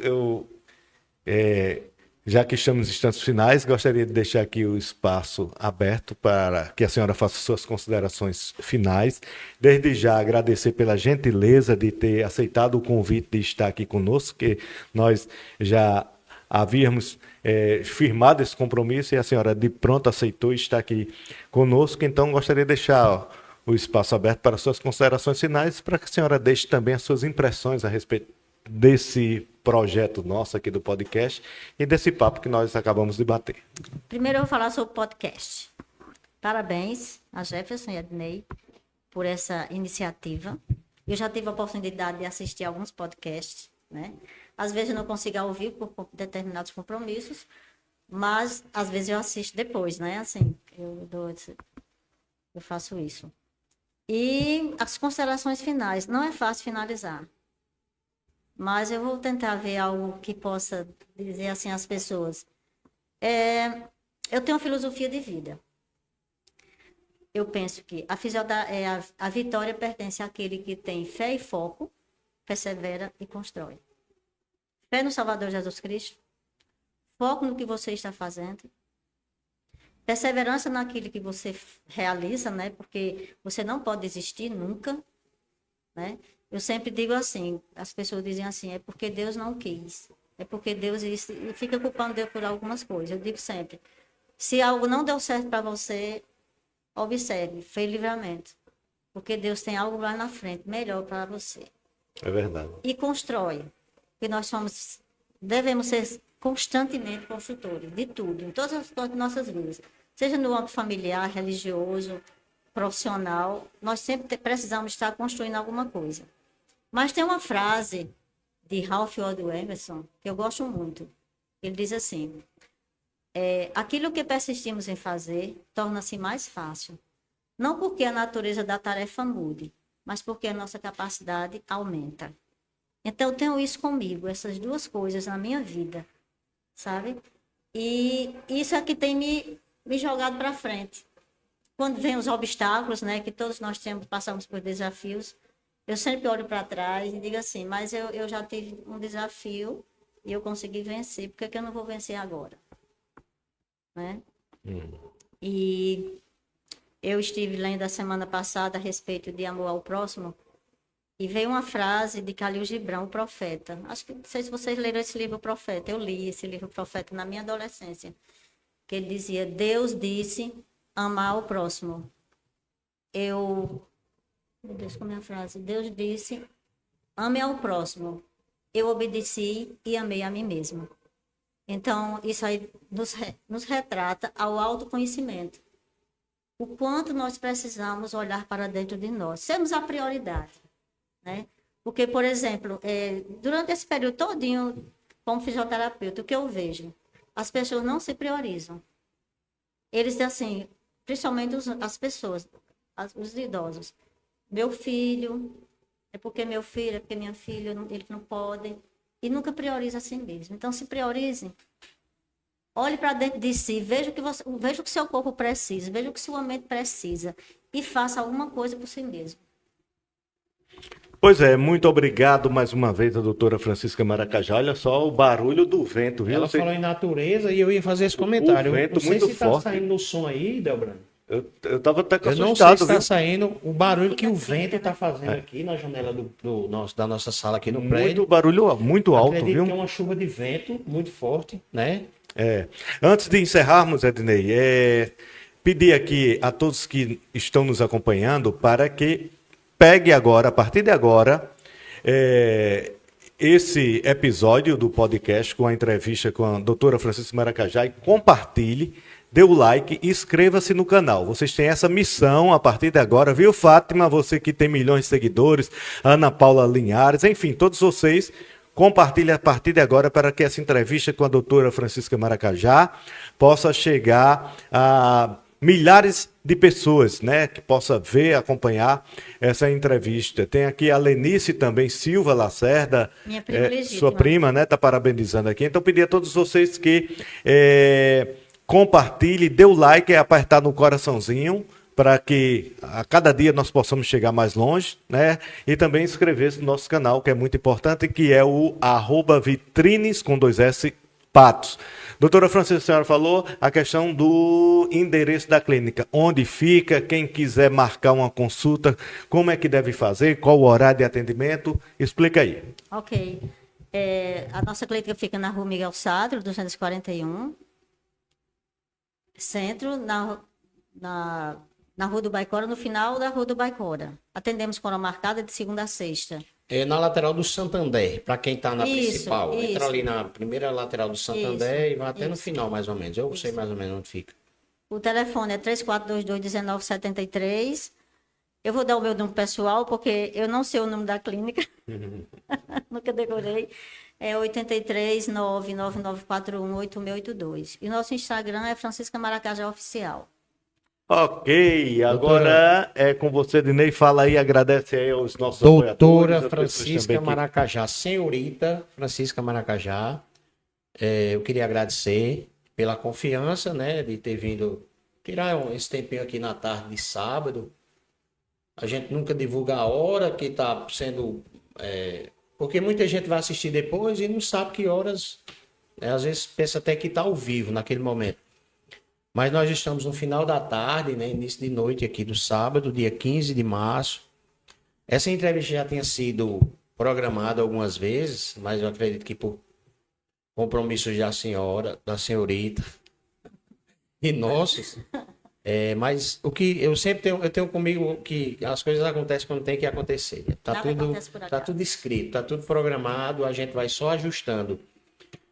já que estamos em instantes finais, gostaria de deixar aqui o espaço aberto para que a senhora faça suas considerações finais. Desde já agradecer pela gentileza de ter aceitado o convite de estar aqui conosco, que nós já havíamos firmado esse compromisso e a senhora de pronto aceitou estar aqui conosco. Então, gostaria de deixar o espaço aberto para suas considerações finais, para que a senhora deixe também as suas impressões a respeito desse projeto nosso aqui do podcast e desse papo que nós acabamos de bater. Primeiro eu vou falar sobre o podcast. Parabéns a Jefferson e a Ednei por essa iniciativa. Eu já tive a oportunidade de assistir alguns podcasts, né? Às vezes eu não consigo ouvir por determinados compromissos, mas às vezes eu assisto depois, né? Assim, eu faço isso. E as considerações finais. Não é fácil finalizar. Mas eu vou tentar ver algo que possa dizer assim às pessoas. Eu tenho uma filosofia de vida. Eu penso que a vitória pertence àquele que tem fé e foco, persevera e constrói. Fé no Salvador Jesus Cristo, foco no que você está fazendo, perseverança naquilo que você realiza, né? Porque você não pode desistir nunca, né? Eu sempre digo assim, as pessoas dizem assim, é porque Deus não quis, é porque Deus e fica culpando Deus por algumas coisas. Eu digo sempre, se algo não deu certo para você, observe, foi livramento, porque Deus tem algo lá na frente, melhor para você. É verdade. E constrói, porque devemos ser constantemente construtores de tudo, em todas as nossas vidas, seja no âmbito familiar, religioso, profissional, nós sempre precisamos estar construindo alguma coisa. Mas tem uma frase de Ralph Waldo Emerson que eu gosto muito. Ele diz assim, aquilo que persistimos em fazer torna-se mais fácil. Não porque a natureza da tarefa mude, mas porque a nossa capacidade aumenta. Então, eu tenho isso comigo, essas duas coisas na minha vida, sabe? E isso é que tem me jogado para frente. Quando vem os obstáculos, né, que todos nós passamos por desafios, eu sempre olho para trás e digo assim, mas eu já tive um desafio e eu consegui vencer, por que eu não vou vencer agora? Né? E eu estive lendo a semana passada a respeito de amor ao próximo, E veio uma frase de Khalil Gibran, o Profeta. Acho que, não sei se vocês leram esse livro, O Profeta. Eu li esse livro, O Profeta, na minha adolescência. Que ele dizia, Deus disse amar o próximo. Meu Deus, como é a frase? Deus disse, ame ao próximo. Eu obedeci e amei a mim mesmo. Então, isso aí nos retrata ao autoconhecimento. O quanto nós precisamos olhar para dentro de nós. Sermos a prioridade. Né? Porque, por exemplo, durante esse período todinho, como fisioterapeuta, o que eu vejo? As pessoas não se priorizam. Eles, assim, principalmente as pessoas, os idosos. Meu filho, é porque meu filho, é porque minha filha, eles não podem. E nunca prioriza a si mesmo. Então, se priorizem. Olhe para dentro de si, veja o que seu corpo precisa, veja o que sua mente precisa. E faça alguma coisa por si mesmo. Pois é, muito obrigado mais uma vez a doutora Francisca Maracajá. Olha só o barulho do vento, viu? Ela falou em natureza e eu ia fazer esse comentário. O vento não sei muito se forte. está saindo no som aí, Delbrando. Eu estava até Eu não sei assustado, se está viu? saindo o barulho que o vento está fazendo aqui na janela da nossa sala aqui no prédio. Muito barulho, muito alto, Acredito viu? que é uma chuva de vento muito forte, né? Antes de encerrarmos, Ednei, pedir aqui a todos que estão nos acompanhando para que pegue agora, a partir de agora, esse episódio do podcast com a entrevista com a doutora Francisca Maracajá e compartilhe, dê o like e inscreva-se no canal. Vocês têm essa missão a partir de agora, viu, Fátima? Você que tem milhões de seguidores, Ana Paula Linhares, enfim, todos vocês, compartilhe a partir de agora para que essa entrevista com a doutora Francisca Maracajá possa chegar a milhares de pessoas, né, que possa ver, acompanhar essa entrevista. Tem aqui a Lenice também, Silva Lacerda, Minha prima legítima. sua prima, né, tá parabenizando aqui. Então, pedir a todos vocês que compartilhe, dê o like e apertar no coraçãozinho para que a cada dia nós possamos chegar mais longe, né? E também inscrever-se no nosso canal, que é muito importante, que é o @vitrines com 2S Patos. Doutora Francisca, a senhora falou a questão do endereço da clínica. Onde fica, quem quiser marcar uma consulta, como é que deve fazer, qual o horário de atendimento? Explica aí. Ok. A nossa clínica fica na Rua Miguel Sadro, 241. Centro, na Rua do Baicora, no final da Rua do Baicora. Atendemos com hora marcada de segunda a sexta. É na lateral do Santander, para quem está na Isso, principal. isso. Entra ali na primeira lateral do Santander e vai até no isso. final, mais ou menos. Eu sei mais ou menos onde fica. O telefone é 3422-1973. Eu vou dar o meu número pessoal, porque eu não sei o nome da clínica. Nunca decorei. É 83999418682. E nosso Instagram é Francisca Maracajá Oficial. Ok, agora é com você, Dinei. Fala aí, agradece aí aos nossos Doutora apoiadores, as pessoas Francisca também que- Maracajá, senhorita Francisca Maracajá, eu queria agradecer pela confiança, né, de ter vindo tirar esse tempinho aqui na tarde de sábado. A gente nunca divulga a hora que está sendo... porque muita gente vai assistir depois e não sabe que horas... às vezes pensa até que está ao vivo naquele momento. Mas nós estamos no final da tarde, né, início de noite aqui do sábado, dia 15 de março. Essa entrevista já tinha sido programada algumas vezes, mas eu acredito que por compromissos da senhorita e nossos. Mas o que eu sempre tenho comigo que as coisas acontecem quando tem que acontecer. Tá Nada acontece por tá acaso. tudo escrito, tá tudo programado, a gente vai só ajustando.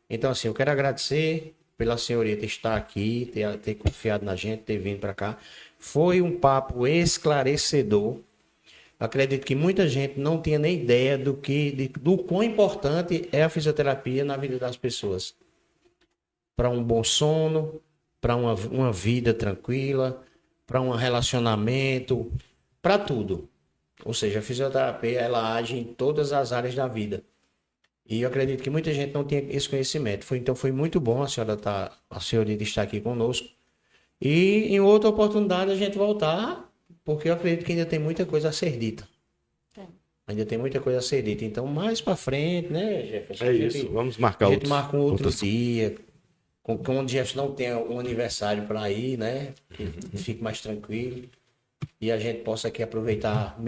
Então, assim, eu quero agradecer pela senhorita estar aqui, ter confiado na gente, ter vindo para cá. Foi um papo esclarecedor. Acredito que muita gente não tinha nem ideia do quão importante é a fisioterapia na vida das pessoas. Para um bom sono, para uma vida tranquila, para um relacionamento, para tudo. Ou seja, a fisioterapia ela age em todas as áreas da vida. E eu acredito que muita gente não tinha esse conhecimento. Então foi muito bom a senhorita estar aqui conosco. E em outra oportunidade a gente voltar, porque eu acredito que ainda tem muita coisa a ser dita. Ainda tem muita coisa a ser dita. Então mais para frente, né, Jefferson? É isso, vamos marcar A gente outros. marca um outro outros- dia, quando o Jefferson não tenha um aniversário para ir, né? Que fique mais tranquilo. E a gente possa aqui aproveitar